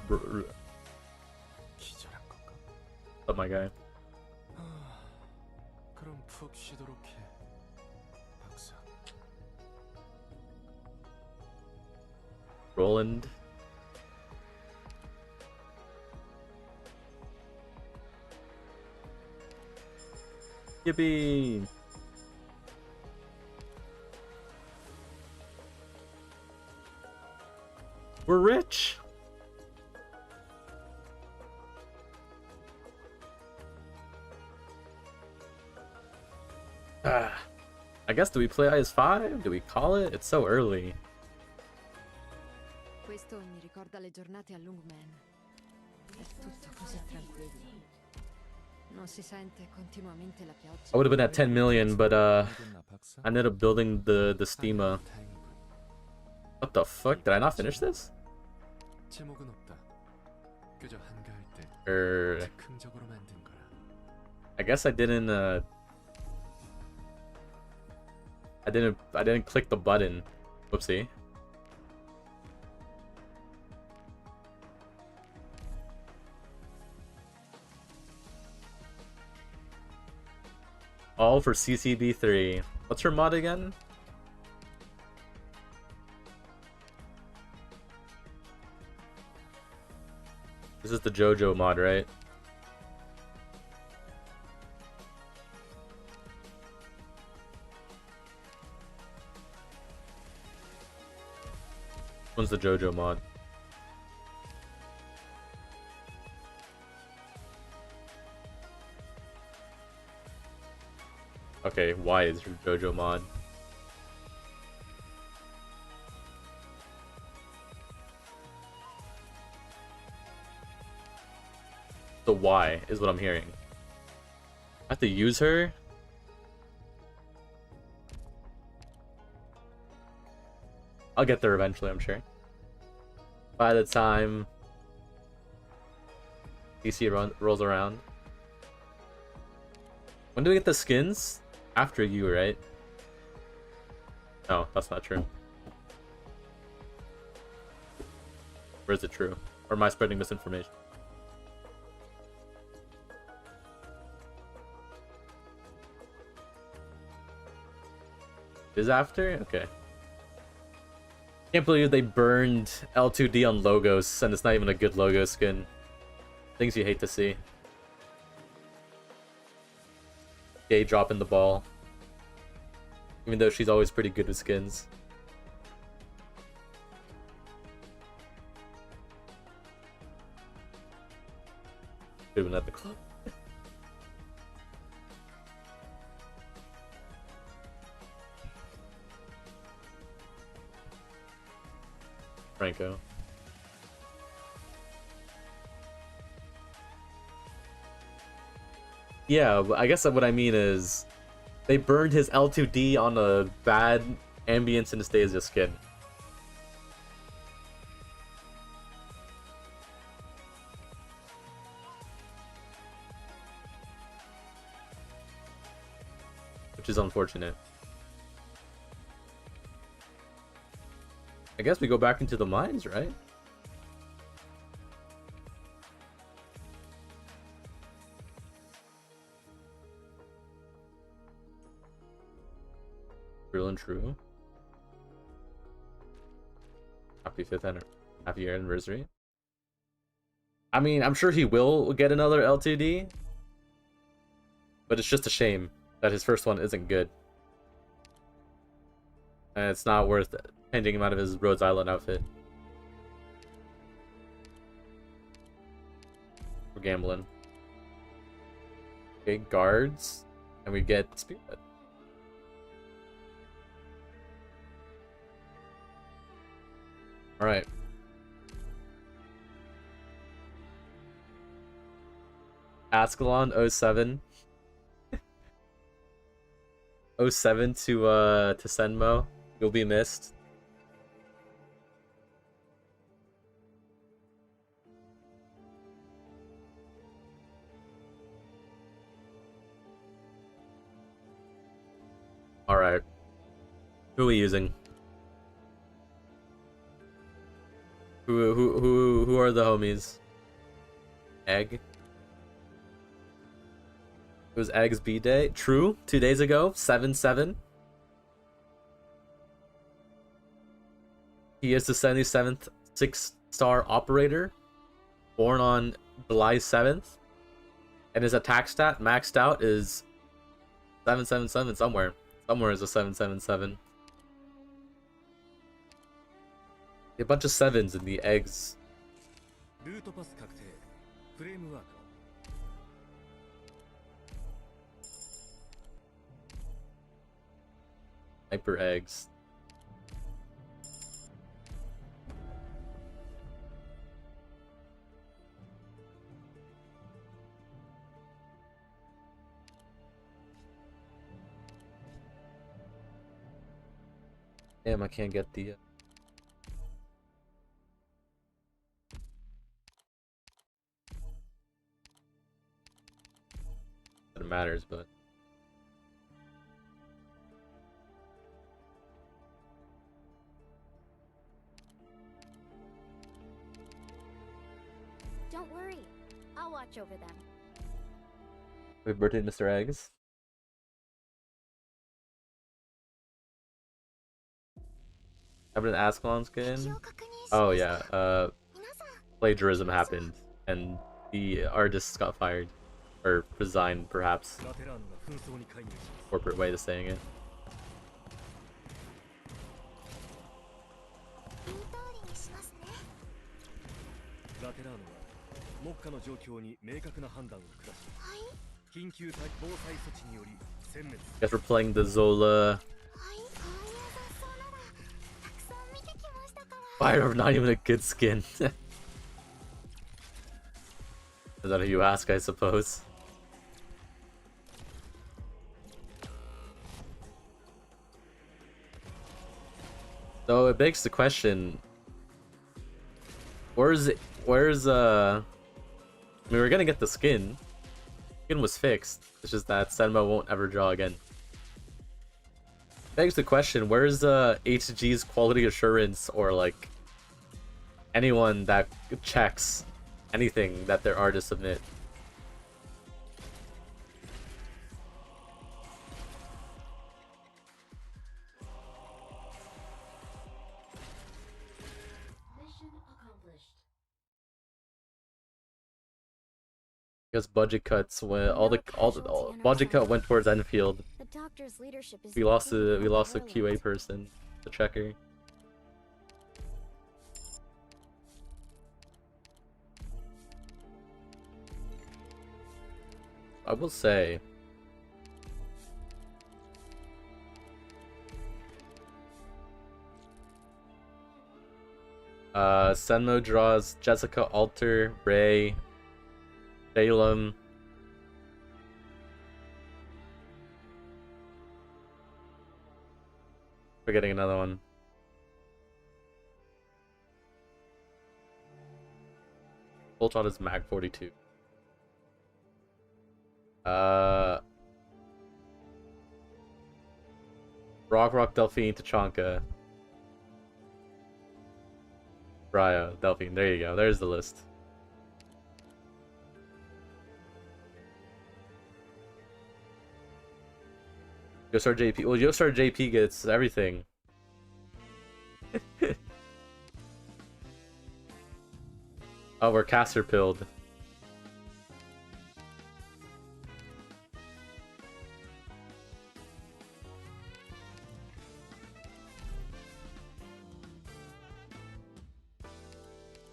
기절한 건가? What's up, my guy? 그럼 푹 쉬도록 해. 박사. Roland. Yippee! We're rich! I guess, do we play IS-5? Do we call it? It's so early. Questo mi ricorda le giornate a Lungman. È tutto così tranquillo. Non si sente continuamente la pioggia. I would have been at 10 million, but I ended up building the steama. What the fuck? Did I not finish this? 제목은 없다. 그저 한가할 때 Or 즉흥적으로 만든 거라. I guess I didn't I didn't click the button. Whoopsie. All for CCB3. What's her mod again? This is the JoJo mod, right? When's the JoJo mod? Okay, why is your JoJo mod? The why is what I'm hearing. I have to use her? I'll get there eventually, I'm sure. By the time DC rolls around. When do we get the skins? After you, right? No, that's not true. Or is it true? Or am I spreading misinformation? Is after? Okay. Can't believe they burned L2D on logos and it's not even a good logo skin. Things you hate to see. Gay dropping the ball. Even though she's always pretty good with skins. Could've been at the club. Franco. Yeah, I guess what I mean is they burned his L2D on a bad ambient synesthesia skin. Which is unfortunate. I guess we go back into the mines, right? Real and true. Happy 5th happy year anniversary. I mean, I'm sure he will get another LTD, but it's just a shame that his first one isn't good. And it's not worth changing him out of his Rhodes Island outfit. We're gambling. Okay, guards. And we get Spirit. Alright. Ascalon 07. 07 to Senmo. You'll be missed. Alright. Who are we using? Who are the homies? Egg? It was Egg's B-Day. True. 2 days ago. 7-7. He is the 77th 6-star operator. Born on July 7th. And his attack stat maxed out is 777 somewhere. Somewhere is a 777. A bunch of 7s in the eggs. Hyper eggs. Damn, I can't get the... It matters, but... Don't worry. I'll watch over them. Happy birthday, Mr. Eggs. Have an Ascalon skin? Oh yeah, plagiarism happened, and the artists got fired. Or resigned, perhaps. Corporate way of saying it. Guess we're playing the Zola. Fire, not even a good skin. Is that who you ask, I suppose? So it begs the question, I mean, we're gonna get the skin. Skin was fixed. It's just that Senmo won't ever draw again. Begs the question, where's HG's quality assurance, or like anyone that checks anything that their artists submit? Because budget cuts went all the budget cut went towards Enfield. The doctor's leadership is We lost a QA person, the checker. I will say, Senmo draws Jessica Alter, Ray, Salem. Forgetting another one. Full shot is Mag 42. Rock, Delphine, Tachanka. Raya, Delphine. There you go. There's the list. Yostar JP. Well, Yostar JP gets everything. Oh, we're caster pilled.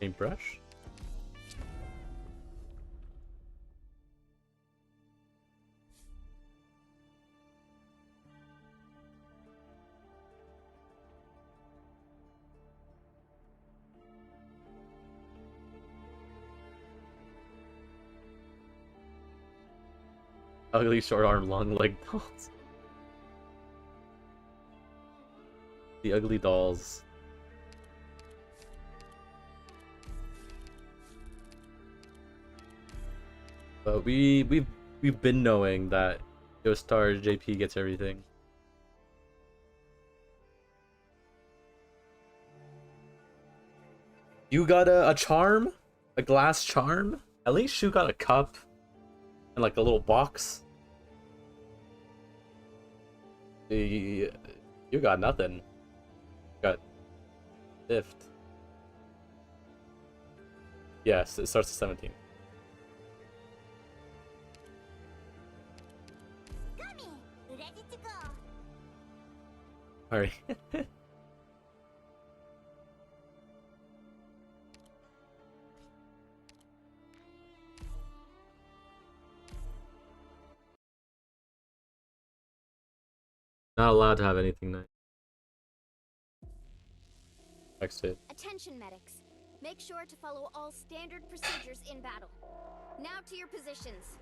Paintbrush? Ugly short arm, long leg dolls. The ugly dolls. But we've been knowing that Joestar JP gets everything. You got a charm? A glass charm? At least you got a cup and like a little box. You got nothing. You got Lift. Yes, it starts at 17. Ready to go. Alright. Not allowed to have anything nice. Next hit. Attention medics. Make sure to follow all standard procedures in battle. Now to your positions.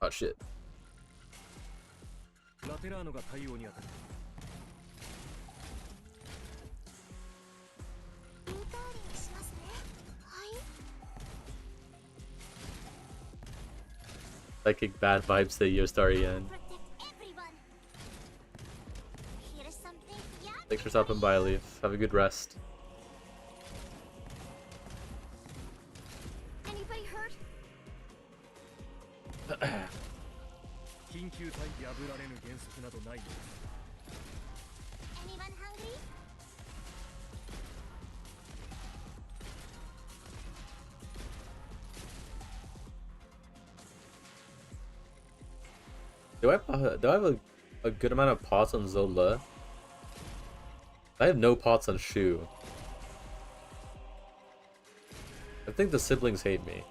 Oh shit. Psychic bad vibes to Joestar EN. Thanks for stopping by, Leaf. Have a good rest. Anybody hurt? Anyone hungry? Do I have a good amount of pots on Zola? I have no pots on Shu. I think the siblings hate me.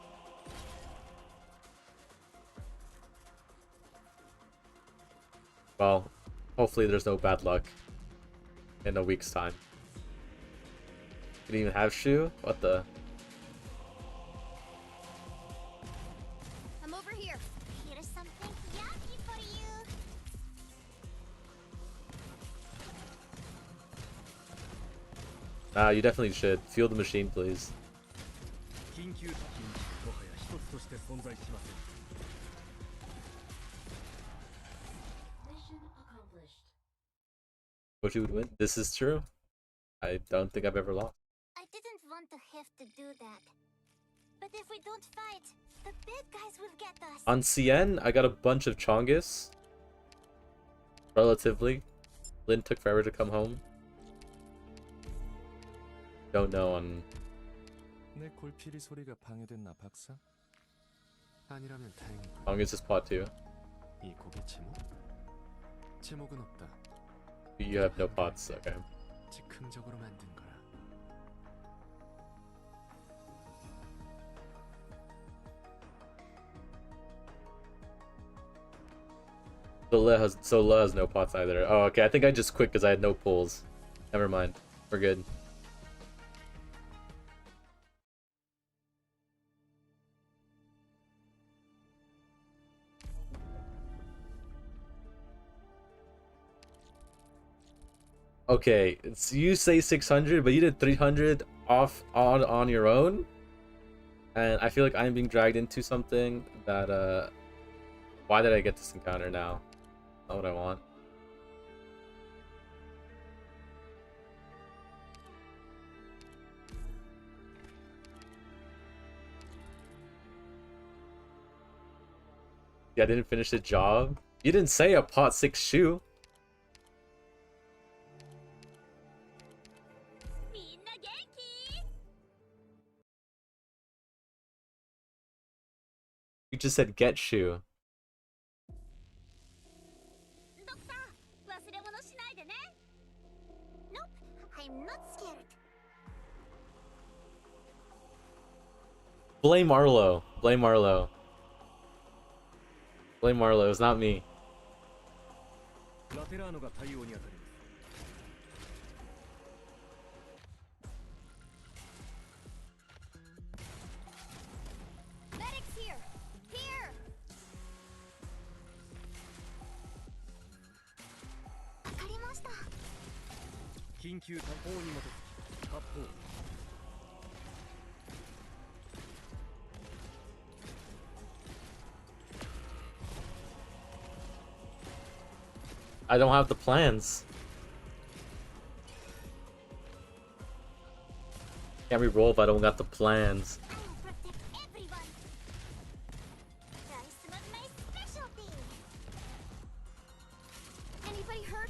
Well, hopefully there's no bad luck in a week's time. Didn't even have Shu? What the? I'm over here. Here's something yummy for you. You definitely should. Fuel the machine, please. Mission accomplished. What you would win? This is true. I don't think I've ever lost. I didn't want to have to do that. But if we don't fight, the bad guys will get us. On CN, I got a bunch of Chongus. Relatively. Lynn took forever to come home. Don't know on... 내 골피리 소리가 방해됐나 박사? 아니라면 다행이고. Chongus is pot 2. 이 곡의 제목? 제목은 없다. You have no pots, okay. 즉흥적으로 만든 거라. Zola has no pots either. Oh, okay. I think I just quit because I had no pulls. Never mind. We're good. Okay, it's, you say 600, but you did 300 off on your own, and I feel like I'm being dragged into something that why did I get this encounter now? Not what I want. Yeah, I didn't finish the job. You didn't say a pot 6 shoe. You just said get shoe. Nope, I'm not scared. Blame Arlo. Blame Arlo. Blame Arlo. It's not me. Medics here! Here! わかりました。緊急発砲に基づき発砲。 I don't have the plans. Can't re-roll if I don't got the plans. Anybody hurt?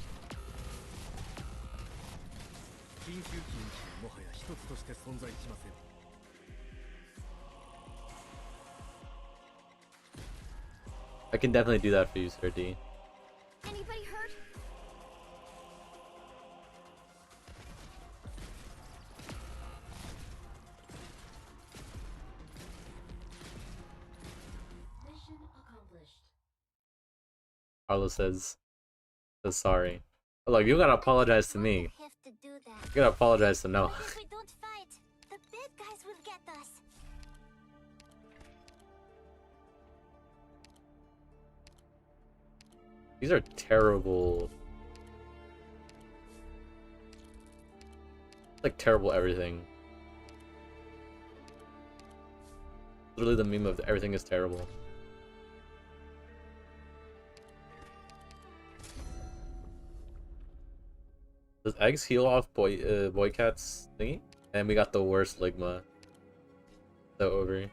緊急機にもはや一つとして存在しません。 I can definitely do that for you, Sir D. Anybody hurt? Mission accomplished. Arlo says sorry. But look, you gotta apologize to me. Have to do that. You gotta apologize to Noah. But if we don't fight, the bad guys will get us. These are terrible. Like terrible everything. Literally the meme of everything is terrible. Does eggs heal off Boycat's thingy? And we got the worst Ligma. So over.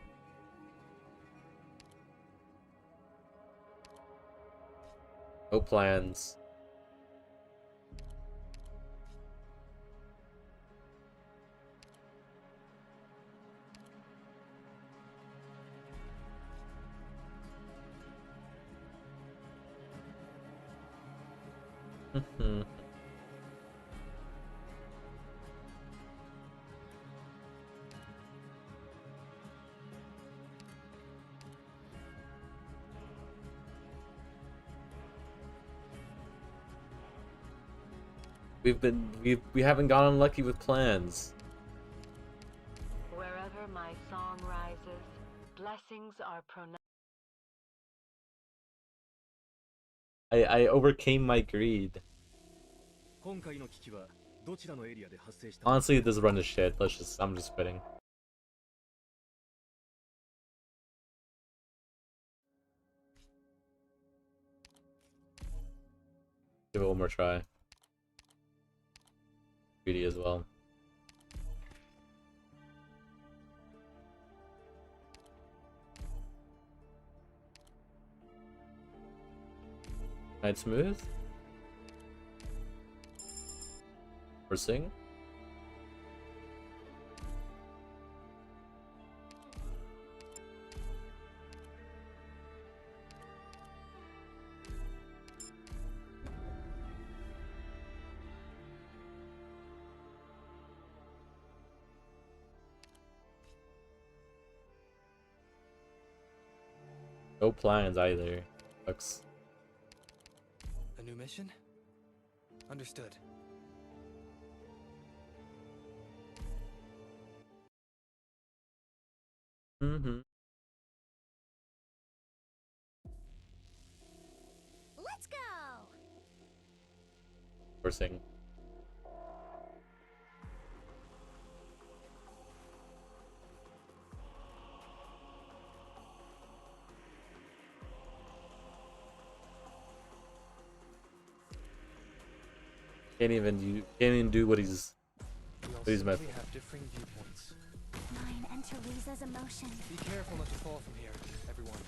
No plans. We haven't gotten unlucky with plans. Wherever my song rises, blessings are pronounced. I overcame my greed. Honestly, this run is shit. I'm just quitting. Give it one more try. Greedy as well. Night smooth? Or sing? No plans either. Sucks. A new mission? Understood. Let's go. Forcing. Can't even do what he's meant. We have differing viewpoints. Mine and Teresa's emotions. Be careful not to fall from here, everyone.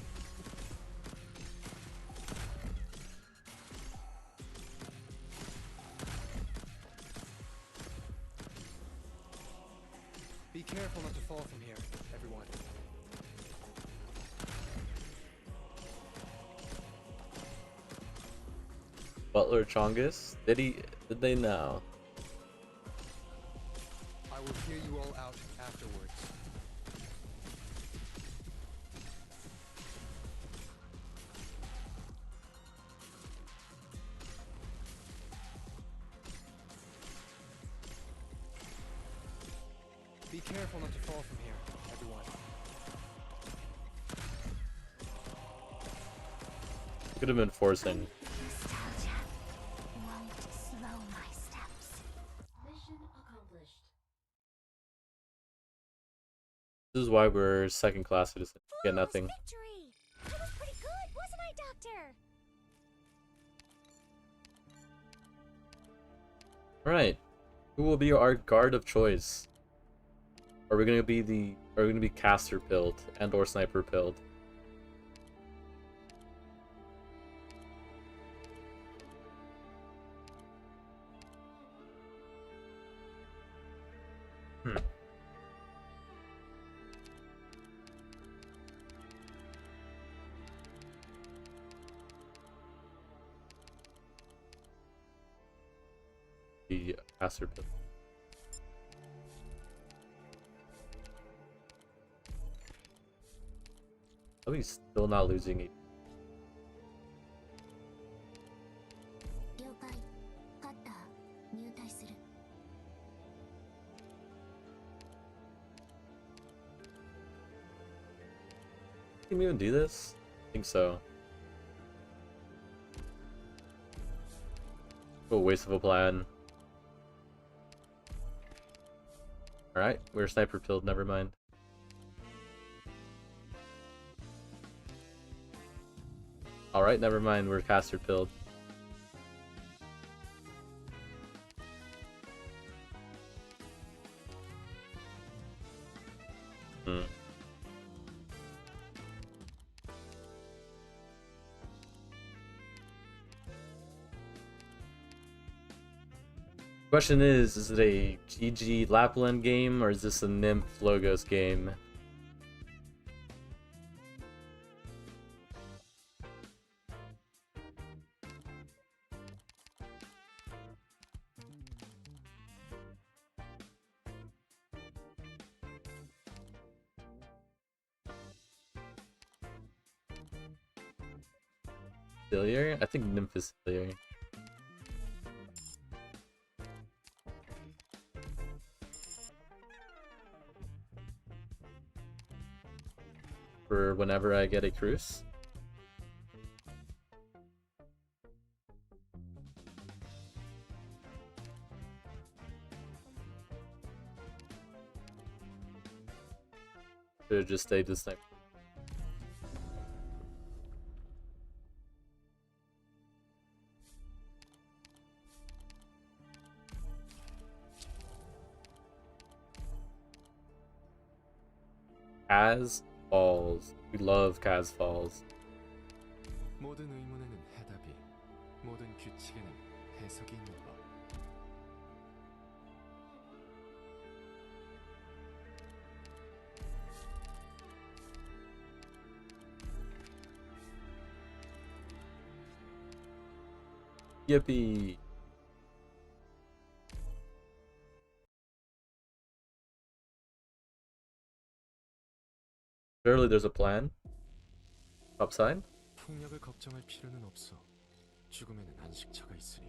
careful not to fall from here, everyone. Butler Chongus? Did they know? I will hear you all out afterwards. Be careful not to fall from here, everyone. Could have been forcing. Nostalgia won't slow my steps. Mission accomplished. This is why we're second class citizens. Get nothing. Victory! I was pretty good, wasn't I, Doctor? Alright. Who will be our guard of choice? Are we gonna be caster pilled and or sniper pilled? The caster pilled. Are we still not losing it? 了解。カッター、入隊する。Can we even do this? I think so. What a waste of a plan. Alright, we're sniper pilled, never mind. Alright, never mind, we're caster pilled. Question is it a GG Lapland game or is this a Nymph Logos game? Failure? I think Nymph is failure. For whenever I get a cruise. Should have just stayed this time. Kaz Falls. We love Kaz Falls. 모든 의문에는 해답이, 모든 규칙에는 해석이 있는 법. Yippee! Surely there's a plan. Upside? 폭력을 걱정할 필요는 없어. 죽음에는 안식처가 있으니.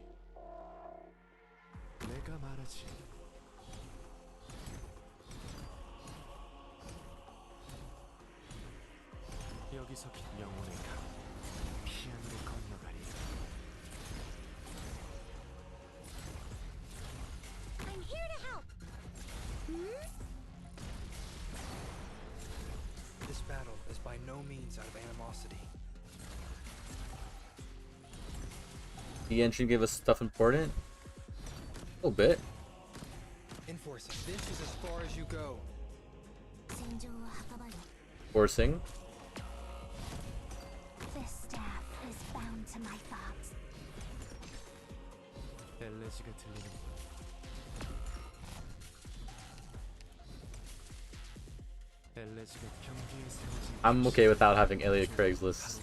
내가 말하지. 여기서 영혼의 강, 피안으로 건너가리. I'm here to help. This battle is by no means out of animosity. The entry gave us stuff important. A little bit. Enforcing. This is as far as you go. Forcing. This staff is bound to my thoughts. 엘레지가 들리는 군. I'm okay without having Elliot Craigslist.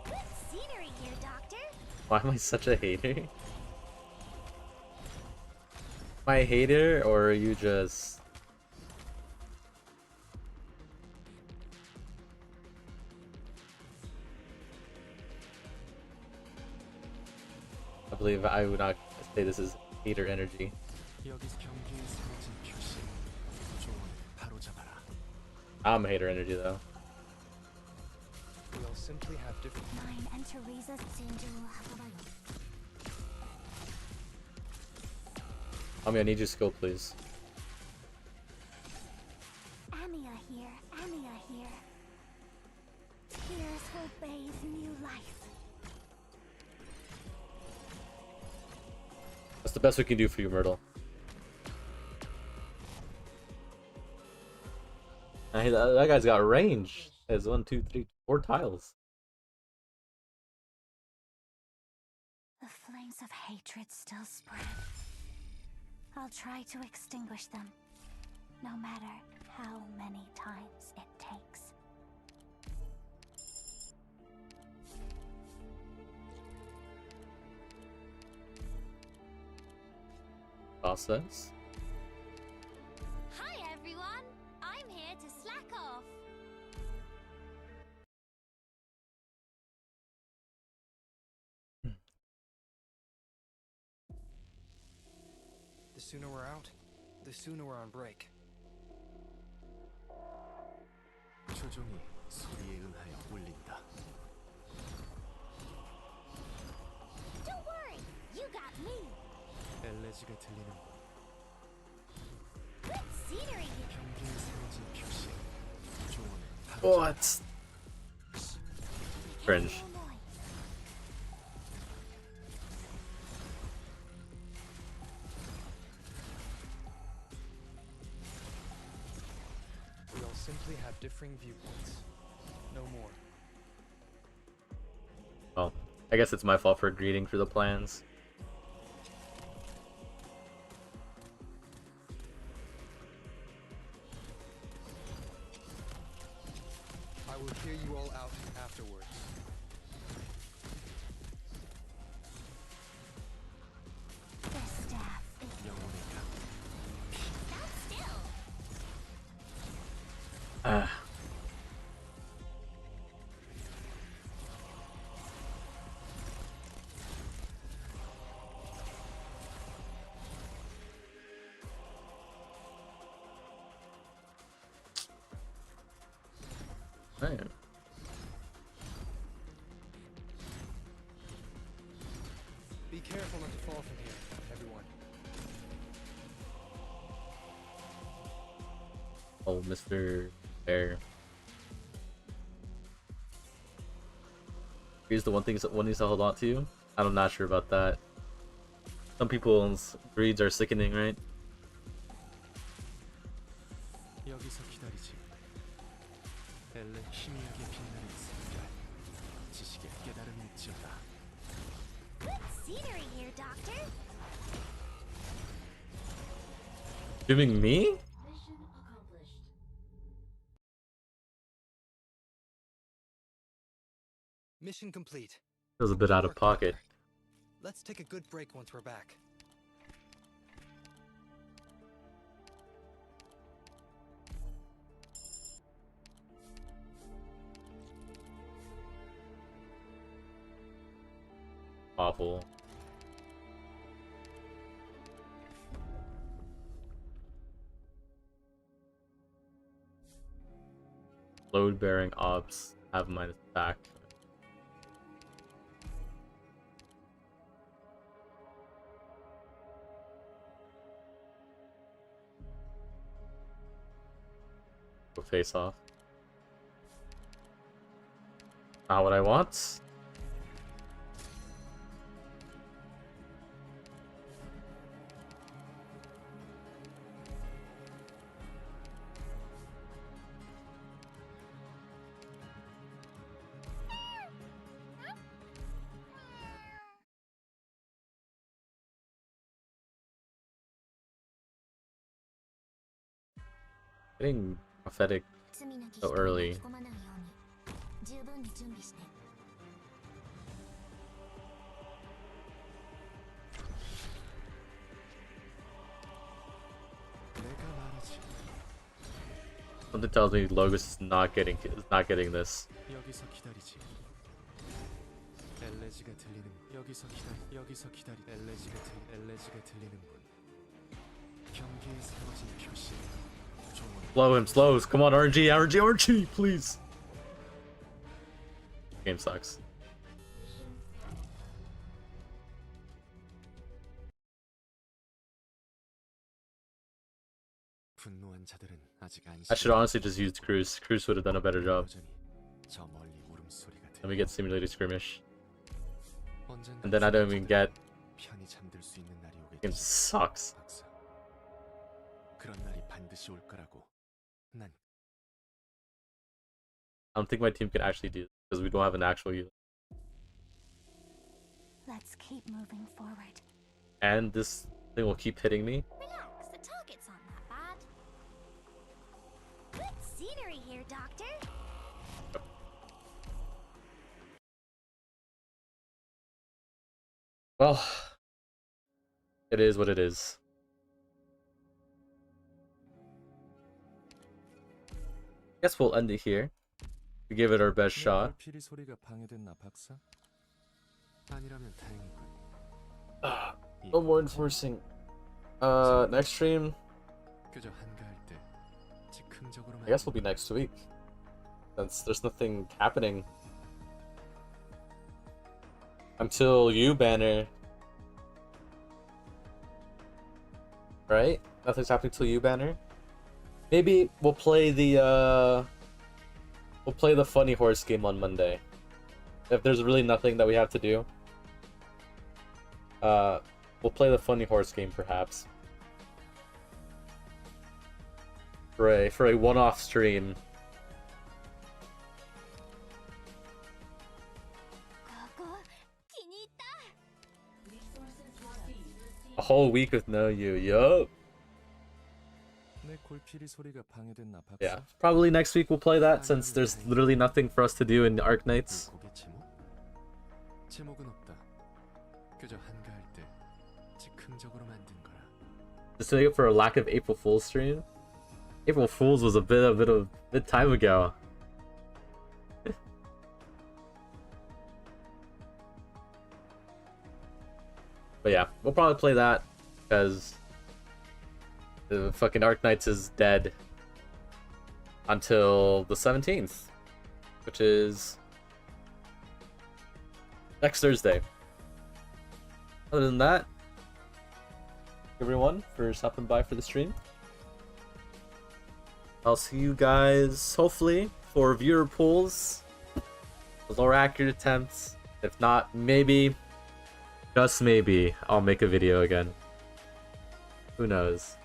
Good scenery here, Doctor. Why am I such a hater? Am I a hater, or are you just... I believe I would not say this is hater energy. I'm a hater energy though. We'll simply have different. Mine and Teresa's I need your skill, please. Amiya here, Amiya here. Here's Hobe's new life. That's the best we can do for you, Myrtle. Hey, that guy's got range. He has 1, 2, 3, 4 tiles. The flames of hatred still spread. I'll try to extinguish them, no matter how many times it takes. Process. Hi everyone! I'm here to slack off. The sooner we're out, the sooner we're on break. 조종이 소리에 응하여 울린다. Don't worry, you got me. 엘레지가 들리는군. Good scenery. 경계에 세워진 표시. 조언을 What? Cringe. We'll simply have differing viewpoints. No more. Well, I guess it's my fault for greeting for the plans. I will hear you all out afterwards. This staff is 영혼의 Stand still. Man. Be careful not to fall from here, everyone. Oh, Mr. Bear. Here's the one thing one needs to hold on to. I'm not sure about that. Some people's breeds are sickening, right? 여기서 기다리지. 엘레 희미하게 빛나는 색깔. 지식의 깨달음이 있지어다. Good scenery here, Doctor. Doing me? Mission accomplished. Mission complete. Feels a bit out of Work, pocket. Doctor. Let's take a good break once we're back. Awful. Load bearing ops have mine back. Go face off. Not what I want. Getting prophetic so early. Something tells me Logos is not getting this. 여기서 기다리지. 엘레지가 들리는 여기서 엘레지가 들리는 분. 경계에 세워진 표시. Slow him, slows. Come on, RNG, please. Game sucks. 분노한 자들은 아직 안심. I should honestly just use Cruz. Cruz would have done a better job. 저 멀리 울음소리가 Let me get simulated skirmish. 언젠가 And then I don't even get. 편히 잠들 수 있는 날이 오겠지. Game sucks. 그런 날이 반드시 올 거라고. 난 I don't think my team can actually do this because we don't have an actual healer. Let's keep moving forward. And this thing will keep hitting me. Relax, the target's not that bad. Good scenery here, Doctor. Well, it is what it is. Guess we'll end it here. We give it our best shot. 피리 소리가 방해됐나 박사? 아니라면 다행이군. No more enforcing. Next stream. 그저 한가할 때 즉흥적으로만. I guess we'll be next week. Since there's nothing happening until you banner. Right? Nothing's happening till you banner. Maybe we'll play the funny horse game on Monday. If there's really nothing that we have to do. We'll play the funny horse game perhaps. For a one-off stream. A whole week with no you, yup. Yeah, probably next week we'll play that since there's literally nothing for us to do in Arknights. Just to make up for a lack of April Fool's stream. April Fool's was a bit time ago. But yeah, we'll probably play that because the fucking Arknights is dead until the 17th, which is next Thursday. Other than that, everyone for stopping by for the stream. I'll see you guys hopefully for viewer polls, those more accurate attempts. If not, maybe, just maybe, I'll make a video again. Who knows?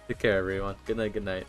Take care, everyone. Good night, good night.